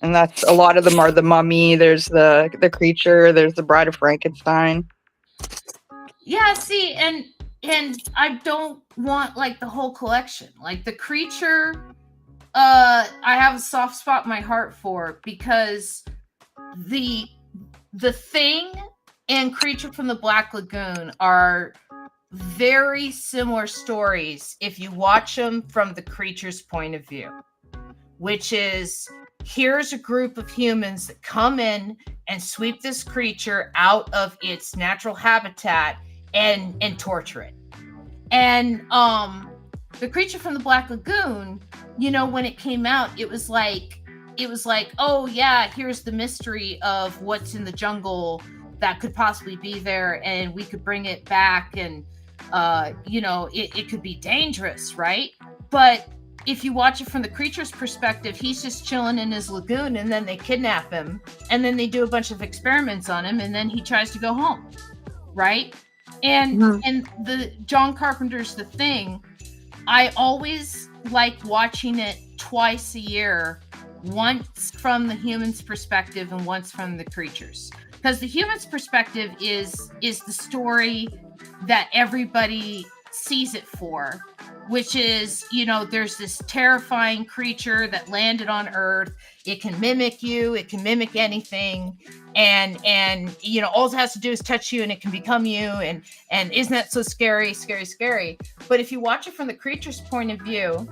And that's a lot of them are the Mummy. There's the creature. There's the Bride of Frankenstein. Yeah. See, and I don't want like the whole collection. Like the creature, I have a soft spot in my heart for, because the Thing and Creature from the Black Lagoon are very similar stories if you watch them from the creature's point of view, which is, here's a group of humans that come in and sweep this creature out of its natural habitat and torture it. And the Creature from the Black Lagoon, when it came out, it was like, oh yeah, here's the mystery of what's in the jungle that could possibly be there, and we could bring it back, and it could be dangerous, right? But if you watch it from the creature's perspective, he's just chilling in his lagoon, and then they kidnap him, and then they do a bunch of experiments on him, and then he tries to go home, right? And and the John Carpenter's The Thing, I always like watching it twice a year, once from the human's perspective and once from the creature's, because the human's perspective is the story that everybody sees it for, which is, there's this terrifying creature that landed on Earth. It can mimic you, it can mimic anything, and all it has to do is touch you and it can become you, and isn't that so scary? But if you watch it from the creature's point of view,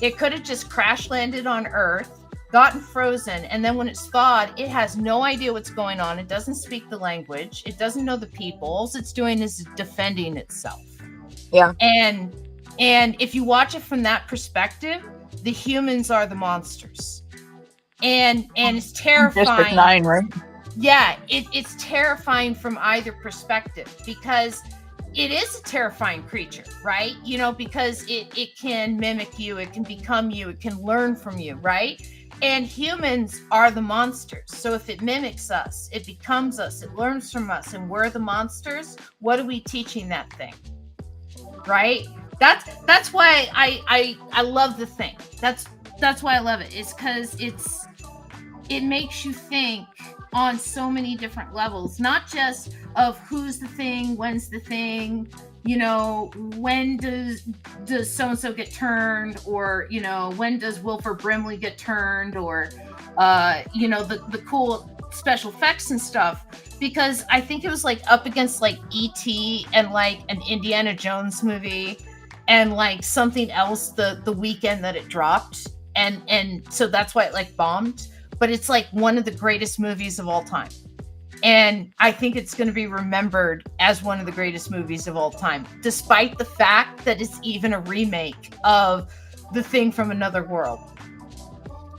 it could have just crash landed on Earth, gotten frozen, and then when it's thawed, it has no idea what's going on. It doesn't speak the language. It doesn't know the people. All it's doing is defending itself. Yeah. And if you watch it from that perspective, the humans are the monsters. And it's terrifying. District 9, right? Yeah, it's terrifying from either perspective, because it is a terrifying creature, right? Because it can mimic you, it can become you, it can learn from you, right? And humans are the monsters. So if it mimics us, it becomes us, it learns from us, and we're the monsters, what are we teaching that thing? Right? That's why I love The Thing. That's why I love it. It's because it makes you think on so many different levels, not just of who's the thing, when's the thing, when does so-and-so get turned, or when does Wilford Brimley get turned, or the cool special effects and stuff, because I think it was like up against like E.T. and like an Indiana Jones movie and like something else the weekend that it dropped, and so that's why it like bombed. But it's like one of the greatest movies of all time, and I think it's going to be remembered as one of the greatest movies of all time, despite the fact that it's even a remake of The Thing from Another World.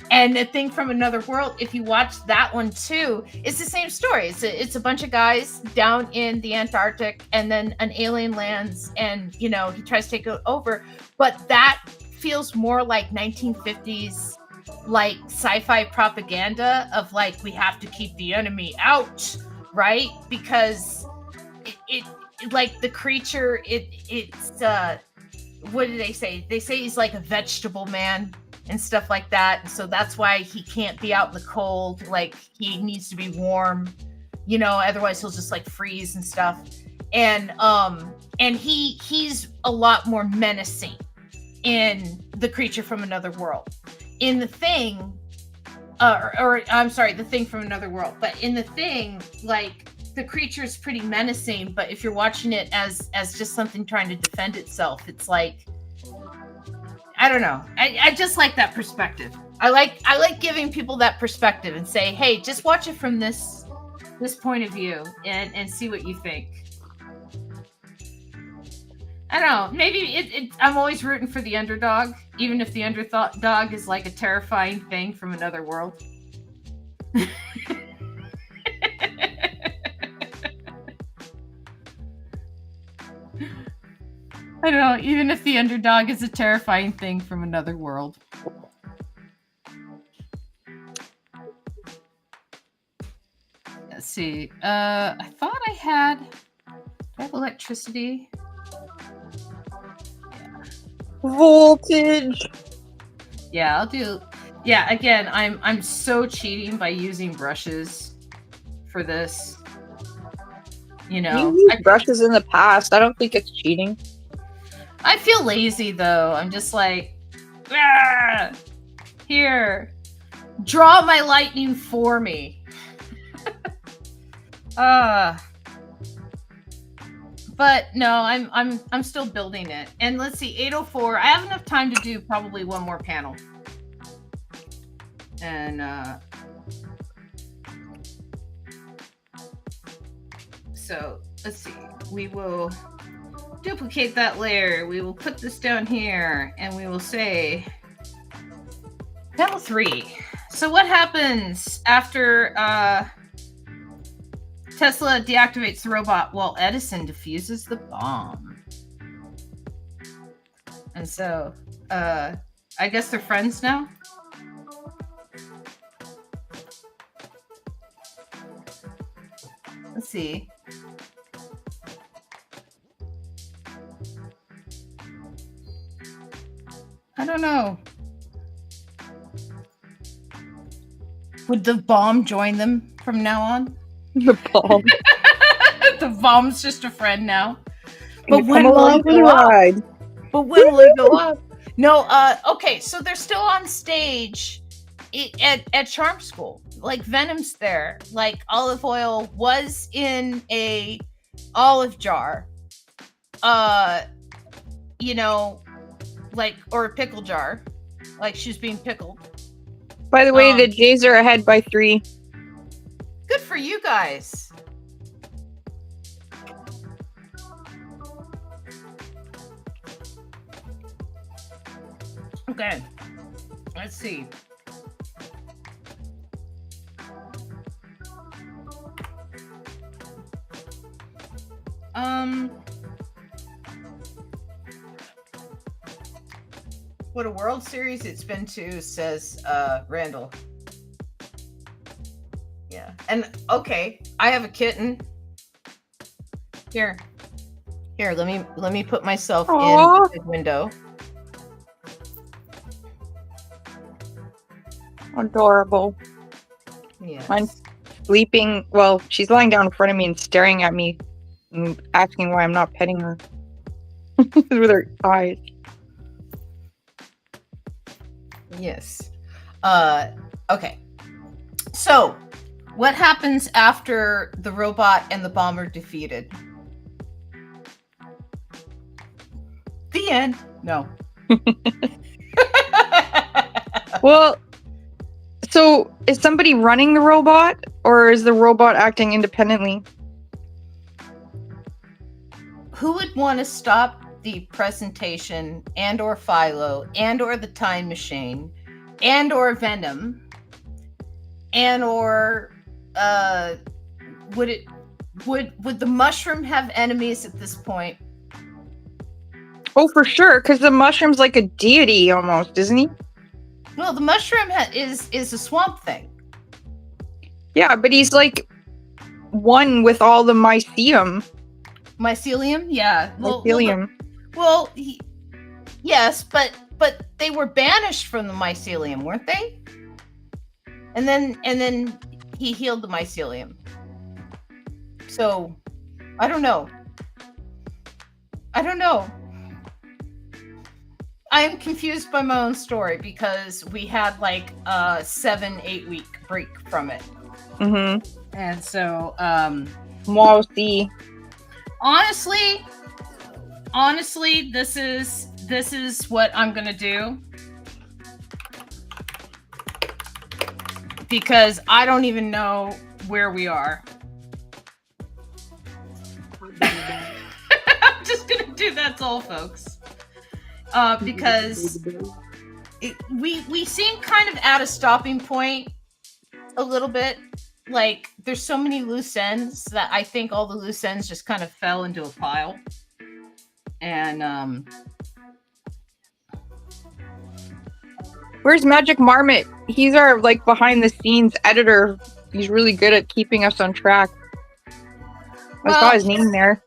And The Thing from Another World, if you watch that one too, it's the same story. It's a bunch of guys down in the Antarctic, and then an alien lands, and he tries to take it over. But that feels more like 1950s, like sci-fi propaganda of like, we have to keep the enemy out, right? Because it like the creature, it's what do they say? They say he's like a vegetable man and stuff like that. So that's why he can't be out in the cold. Like, he needs to be warm, otherwise he'll just like freeze and stuff. And he's a lot more menacing in The Creature from Another World. In The Thing, The Thing from Another World. But in The Thing, like, the creature is pretty menacing, but if you're watching it as just something trying to defend itself, it's like, I don't know. I just like that perspective. I like giving people that perspective and say, hey, just watch it from this point of view and see what you think. I don't know. Maybe I'm always rooting for the underdog, even if the underdog is like a terrifying thing from another world. I don't know, even if the underdog is a terrifying thing from another world. Let's see. I thought I had... Do I have electricity? Yeah. Voltage! Yeah, I'll do... Yeah, again, I'm so cheating by using brushes for this. You used brushes in the past. I don't think it's cheating. I feel lazy though. I'm just like, here, draw my lightning for me. But no, I'm still building it. And let's see, 804. I have enough time to do probably one more panel. And so let's see. We will duplicate that layer. We will put this down here, and we will say panel 3. So what happens after Tesla deactivates the robot while Edison defuses the bomb? And so I guess they're friends now. Let's see. I don't know. Would the bomb join them from now on? The bomb. The bomb's just a friend now. But when will it go up? But when will it go up? No, okay, so they're still on stage at Charm School. Like, Venom's there. Like, olive oil was in a olive jar. Like, or a pickle jar. Like, she was being pickled. By the way, the Jays are ahead by 3. Good for you guys. Okay. Let's see. What a World Series it's been to, says Randall. Yeah. And okay, I have a kitten. Here, let me put myself in the window. Adorable. Yeah. Mine's sleeping. Well, she's lying down in front of me and staring at me and asking why I'm not petting her with her eyes. Yes. Okay. So What happens after the robot and the bomb are defeated? The end. No. Well, so is somebody running the robot, or is the robot acting independently? Who would want to stop the presentation and or Philo and or the time machine and or Venom and or would the mushroom have enemies at this point? Oh, for sure, because the mushroom's like a deity almost, isn't he? Well, the mushroom is a swamp thing. Yeah, but he's like one with all the mycelium. Mycelium, yeah. Mycelium. Yes, but they were banished from the mycelium, weren't they? And then he healed the mycelium. So, I don't know. I am confused by my own story because we had like a 7-8 week break from it. Mm-hmm. And so, we'll see. Honestly, this is what I'm gonna do. Because I don't even know where we are. I'm just gonna do that's all, folks. Because we seem kind of at a stopping point a little bit. Like there's so many loose ends that I think all the loose ends just kind of fell into a pile. And where's Magic Marmot? He's our like behind the scenes editor. He's really good at keeping us on track. I saw his name there.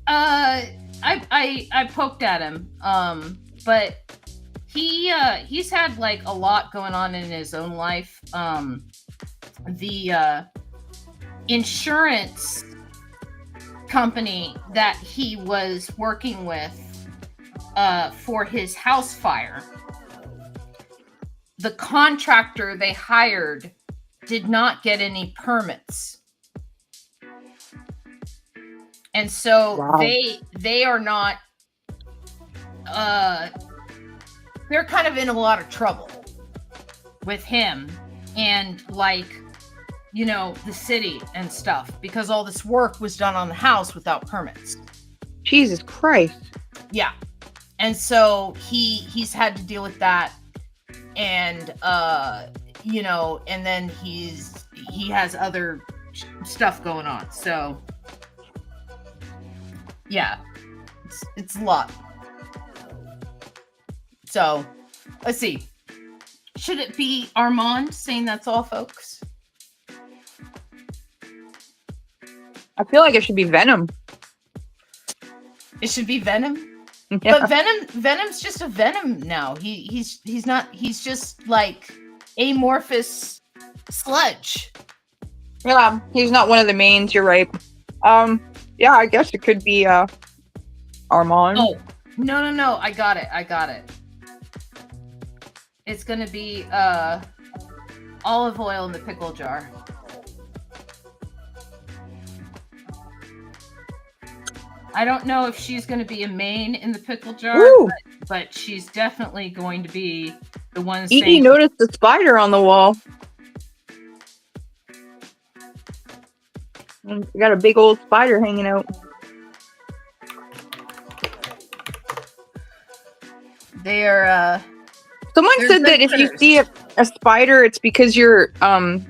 I poked at him. But he's had like a lot going on in his own life. The insurance company that he was working with for his house fire, the contractor they hired did not get any permits. And so they are not they're kind of in a lot of trouble with him and like, you know, the city and stuff because all this work was done on the house without permits. Jesus Christ. Yeah. And so he's had to deal with that and you know, and then he has other stuff going on. So yeah. It's a lot. So, let's see. Should it be Armand saying that's all, folks? I feel like it should be Venom. It should be Venom? Yeah. But Venom's just a Venom now. He's not, he's just like amorphous sludge. Yeah, he's not one of the mains, you're right. Yeah, I guess it could be Armand. Oh, no. I got it. It's gonna be olive oil in the pickle jar. I don't know if she's gonna be a main in the pickle jar, but she's definitely going to be the one saying... Edie noticed the spider on the wall. We got a big old spider hanging out. They're someone said that if you see a spider, it's because you're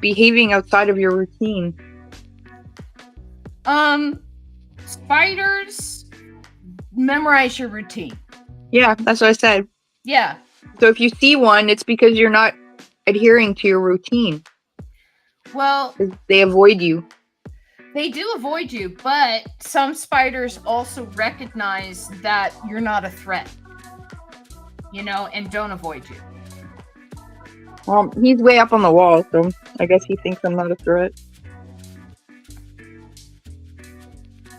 behaving outside of your routine. Spiders memorize your routine. Yeah, that's what I said. Yeah. So if you see one, it's because you're not adhering to your routine. Well, they avoid you. They do avoid you, but some spiders also recognize that you're not a threat. You know, and don't avoid you. Well, he's way up on the wall, so I guess he thinks I'm not a threat.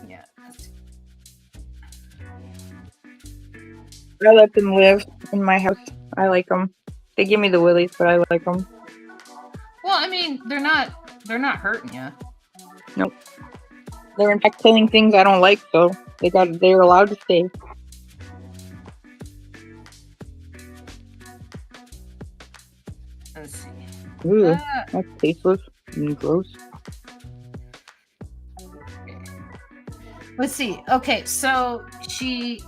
Yeah. I let them live in my house. I like them. They give me the willies, but I like them. Well, I mean, they're not They're not hurting you. Nope. They're in fact killing things I don't like, so they're allowed to stay. Let's see. Ooh, that's tasteless and gross. Let's see. Okay, so she's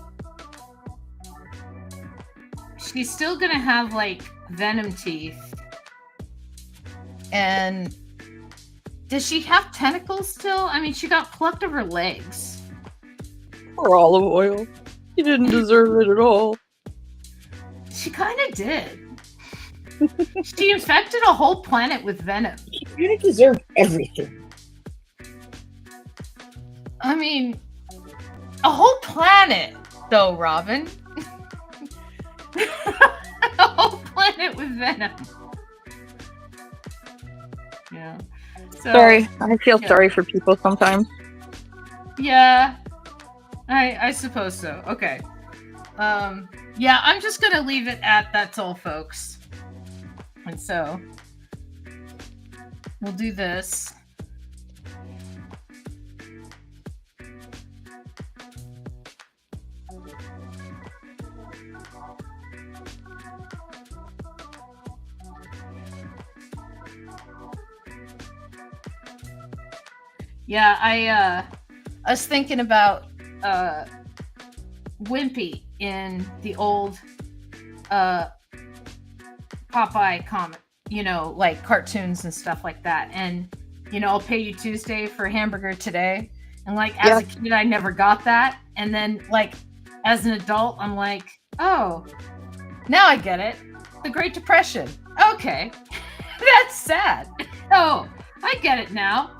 still gonna have like venom teeth. And does she have tentacles still? I mean, she got plucked of her legs. Poor Olive Oil. She didn't deserve it at all. She kind of did. She infected a whole planet with venom. She kind of deserved everything. I mean, a whole planet, though, Robin. A whole planet with venom. Yeah. So, sorry, I feel sorry for people sometimes. Yeah, I suppose so. Okay. Yeah, I'm just gonna leave it at that's all, folks. And so we'll do this. Yeah, I was thinking about Wimpy in the old Popeye comic, like cartoons and stuff like that. And, I'll pay you Tuesday for a hamburger today. And like, as a kid, I never got that. And then like, as an adult, I'm like, oh, now I get it. The Great Depression. Okay. That's sad. Oh, I get it now.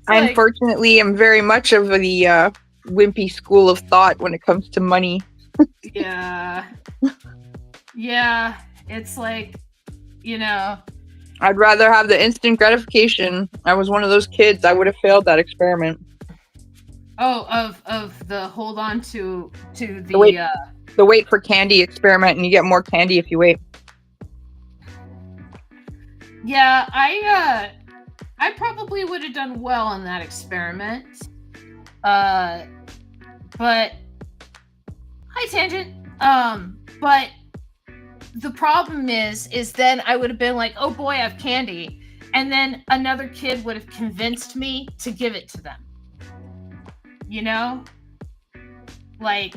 I unfortunately am very much of the wimpy school of thought when it comes to money. Yeah, it's like, I'd rather have the instant gratification. I was one of those kids. I would have failed that experiment. Oh, of the hold on to the wait for candy experiment, and you get more candy if you wait. Yeah, I probably would have done well in that experiment. But hi tangent. But the problem is then I would have been like, oh boy, I have candy, and then another kid would have convinced me to give it to them. Like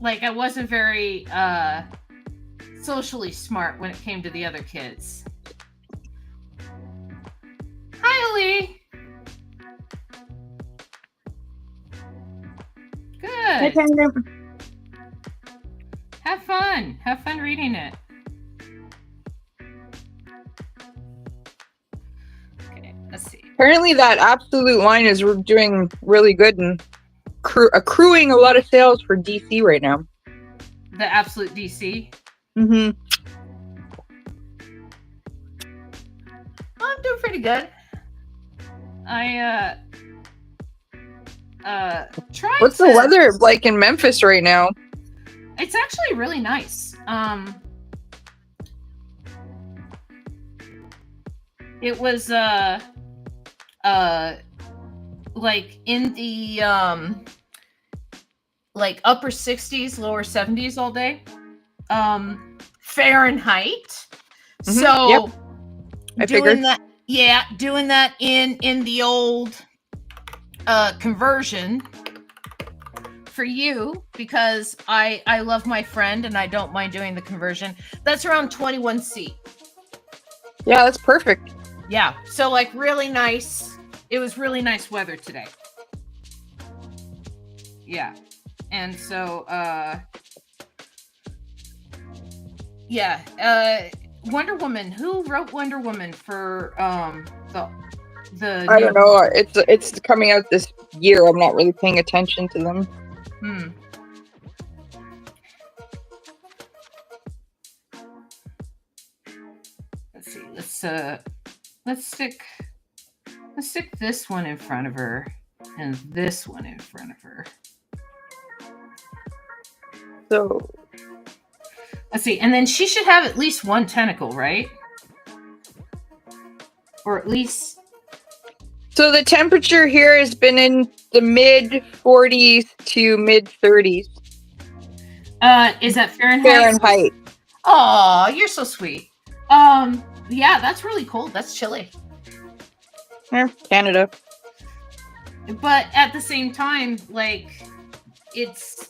I wasn't very socially smart when it came to the other kids. Hi, Lee. Good. Have fun. Have fun reading it. Okay, let's see. Apparently that Absolute line is doing really good and accruing a lot of sales for DC right now. The Absolute DC? Mm-hmm. I'm doing pretty good. I tried. What's the weather like in Memphis right now? It's actually really nice. It was like in the like upper 60s, lower 70s all day. Fahrenheit. Mm-hmm. So yep. I doing figured that. Yeah, doing that in the old conversion for you, because I love my friend and I don't mind doing the conversion. That's around 21C. Yeah, that's perfect. Yeah, so like really nice. It was really nice weather today. Yeah, and so Wonder Woman. Who wrote Wonder Woman for the I don't know. It's coming out this year. I'm not really paying attention to them. Let's see. Let's stick this one in front of her and this one in front of her. So Let's see. And then she should have at least one tentacle, right? Or at least... So the temperature here has been in the mid 40s to mid 30s. Is that Fahrenheit? Fahrenheit. Oh, you're so sweet. Yeah, that's really cold. That's chilly. Yeah, Canada. But at the same time, like, it's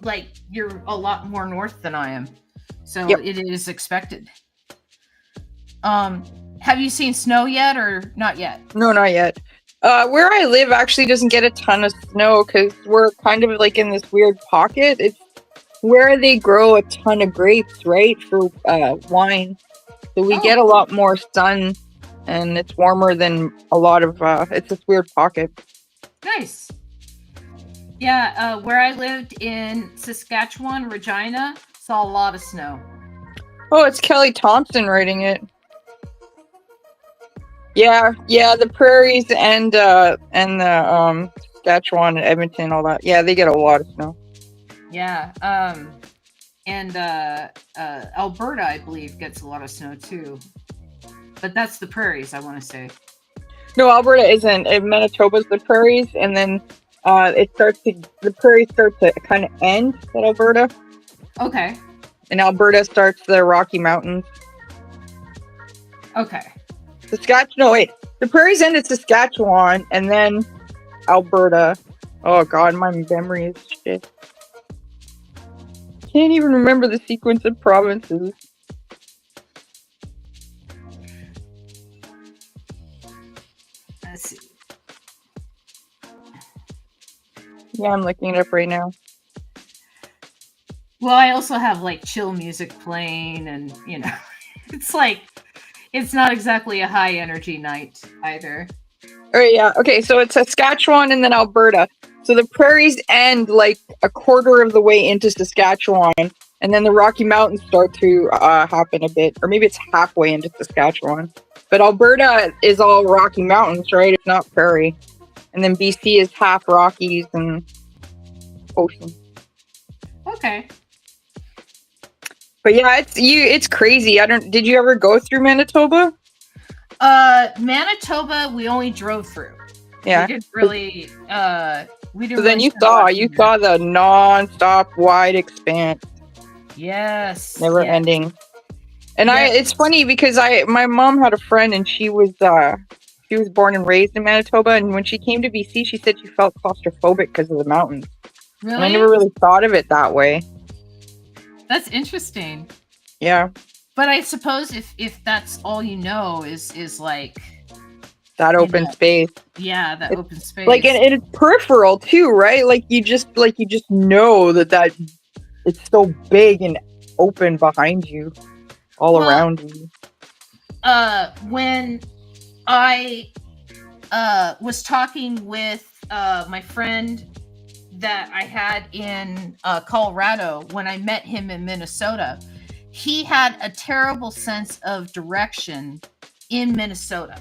like you're a lot more north than I am. So Yep. It is expected. Have you seen snow yet or not yet? No, not yet. Where I live actually doesn't get a ton of snow because we're kind of like in this weird pocket. It's where they grow a ton of grapes, right, for wine. So we get a lot more sun, and it's warmer than a lot of. It's this weird pocket. Nice. Yeah, where I lived in Saskatchewan, Regina, saw a lot of snow. Oh, it's Kelly Thompson writing it. Yeah, the prairies and the Saskatchewan and Edmonton, all that. Yeah, they get a lot of snow. Yeah, and Alberta, I believe, gets a lot of snow too. But that's the prairies, I want to say. No, Alberta isn't. Manitoba's the prairies, and then the prairies start to kind of end at Alberta. Okay. And Alberta starts the Rocky Mountains. Okay. The prairies end at Saskatchewan, and then Alberta. Oh God, my memory is shit. Can't even remember the sequence of provinces. Let's see. Yeah, I'm looking it up right now. Well, I also have like chill music playing, and it's like it's not exactly a high energy night either. Oh yeah, okay, so it's Saskatchewan and then Alberta. So the prairies end like a quarter of the way into Saskatchewan, and then the Rocky Mountains start to happen a bit, or maybe it's halfway into Saskatchewan. But Alberta is all Rocky Mountains, right? It's not prairie. And then BC is half Rockies and ocean. Okay. But yeah, it's crazy. Did you ever go through Manitoba? Manitoba, we only drove through. Yeah. We didn't really. We didn't. So then you saw the non-stop wide expanse. Yes. Never ending. And it's funny because my mom had a friend and she was born and raised in Manitoba, and when she came to BC, she said she felt claustrophobic because of the mountains. Really? And I never really thought of it that way. That's interesting. Yeah. But I suppose if that's all you know is like that open space. Yeah, that open space. Like and it's peripheral too, right? Like you just know that it's so big and open behind you, all around you. When I was talking with my friend that I had in Colorado, when I met him in Minnesota, he had a terrible sense of direction in Minnesota.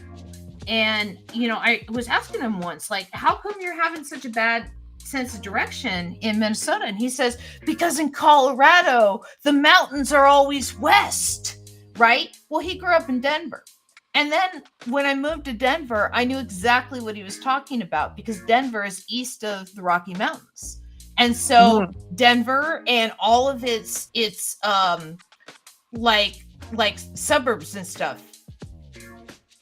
And, I was asking him once, like, how come you're having such a bad sense of direction in Minnesota? And he says, because in Colorado, the mountains are always west, right? Well, he grew up in Denver. And then when I moved to Denver, I knew exactly what he was talking about because Denver is east of the Rocky Mountains. And so Denver and all of its like suburbs and stuff.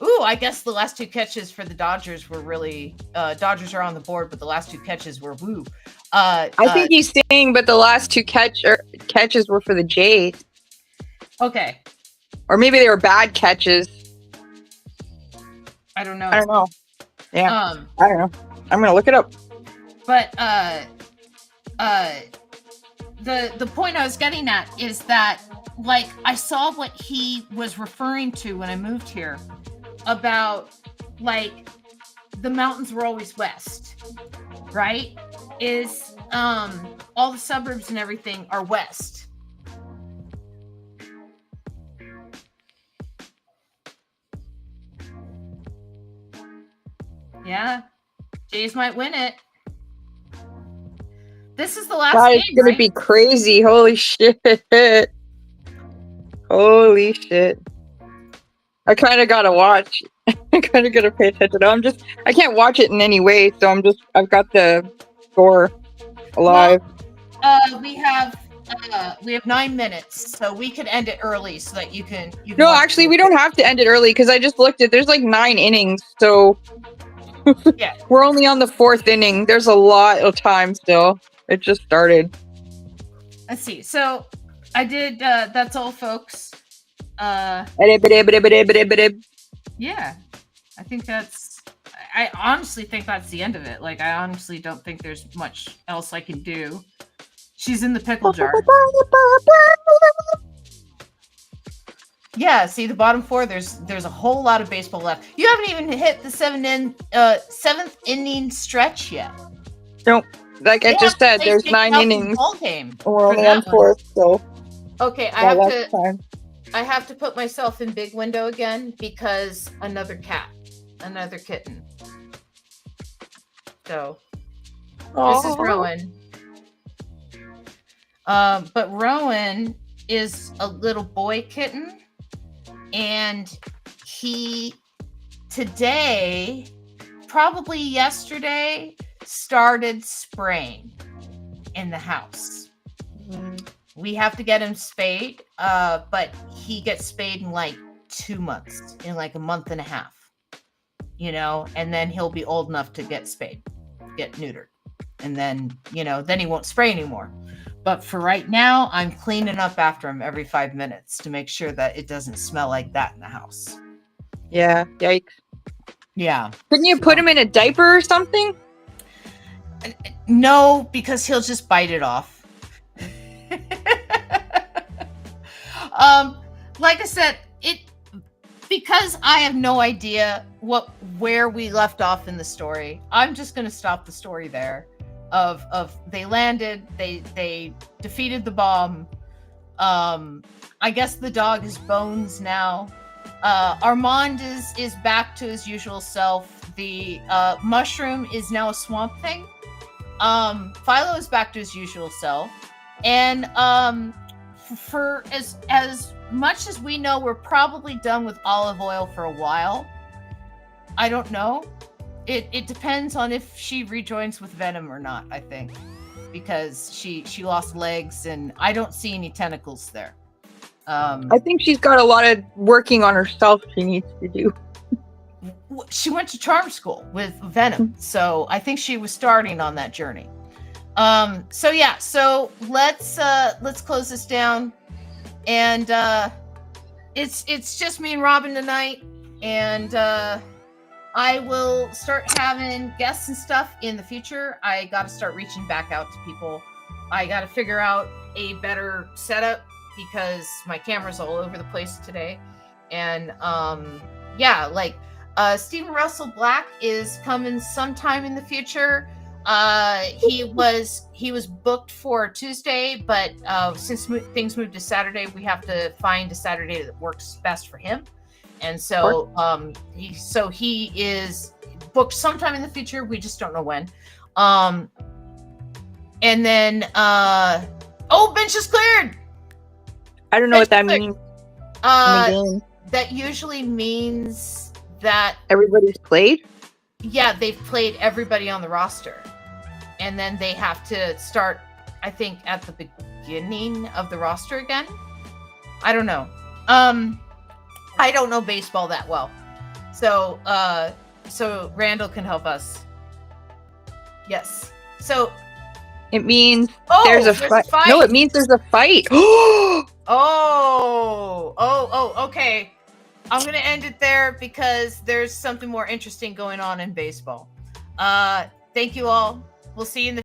Ooh, I guess the last two catches for the Dodgers were really Dodgers are on the board, but the last two catches were woo. I think he's saying, but the last two catches were for the Jays. Okay. Or maybe they were bad catches. I don't know. Yeah. I don't know. I'm gonna look it up. But the point I was getting at is that, like, I saw what he was referring to when I moved here about, like, the mountains were always west, right? Is all the suburbs and everything are west. Yeah, Jays might win it. This is the last God, game, it's gonna be crazy. Holy shit. Holy shit. I kind of gotta watch. I kind of gotta pay attention. I can't watch it in any way, so I've got the score alive. Well, we have 9 minutes, so we could end it early so that you can No, actually, we don't have to end it early because I just looked at. There's like 9 innings, so yeah, we're only on the 4th inning. There's a lot of time still. It just started. Let's see. So I did. That's all, folks. Yeah, I think that's. I honestly think that's the end of it. Like, I honestly don't think there's much else I can do. She's in the pickle jar. Yeah, see the bottom 4. There's a whole lot of baseball left. You haven't even hit the 7th inning stretch yet. Nope. Like I just said, there's 9 innings. Ball game. We're only on 4th, so. Okay, I have to put myself in big window again because another kitten. So this is Rowan. But Rowan is a little boy kitten, and he today, probably yesterday, started spraying in the house. We have to get him spayed, but he gets spayed in like 2 months, in like a month and a half, and then he'll be old enough to get spayed, get neutered. And then, then he won't spray anymore. But for right now, I'm cleaning up after him every 5 minutes to make sure that it doesn't smell like that in the house. Yeah, yikes. Yeah. Couldn't you put him in a diaper or something? No, because he'll just bite it off. Like I said, because I have no idea where we left off in the story. I'm just going to stop the story there. Of they landed, they defeated the bomb. I guess the dog is Bones now. Armand is back to his usual self. The mushroom is now a swamp thing. Philo is back to his usual self, and for as much as we know, we're probably done with olive oil for a while. I don't know. It depends on if she rejoins with Venom or not, I think, because she lost legs and I don't see any tentacles there. I think she's got a lot of working on herself she needs to do. She went to charm school with Venom, so I think she was starting on that journey. So let's close this down, and it's just me and Robin tonight, and I will start having guests and stuff in the future. I got to start reaching back out to people. I got to figure out a better setup because my camera's all over the place today. And Stephen Russell Black is coming sometime in the future. He was booked for Tuesday, but since things moved to Saturday, we have to find a Saturday that works best for him. And so he is booked sometime in the future. We just don't know when. And then bench is cleared. I don't know what that means. That usually means that everybody's played. Yeah, they've played everybody on the roster, and then they have to start, I think, at the beginning of the roster again. I don't know. I don't know baseball that well, so Randall can help us. Yes. So it means there's a fight. No, it means there's a fight. Okay. I'm going to end it there because there's something more interesting going on in baseball. Thank you all. We'll see you in the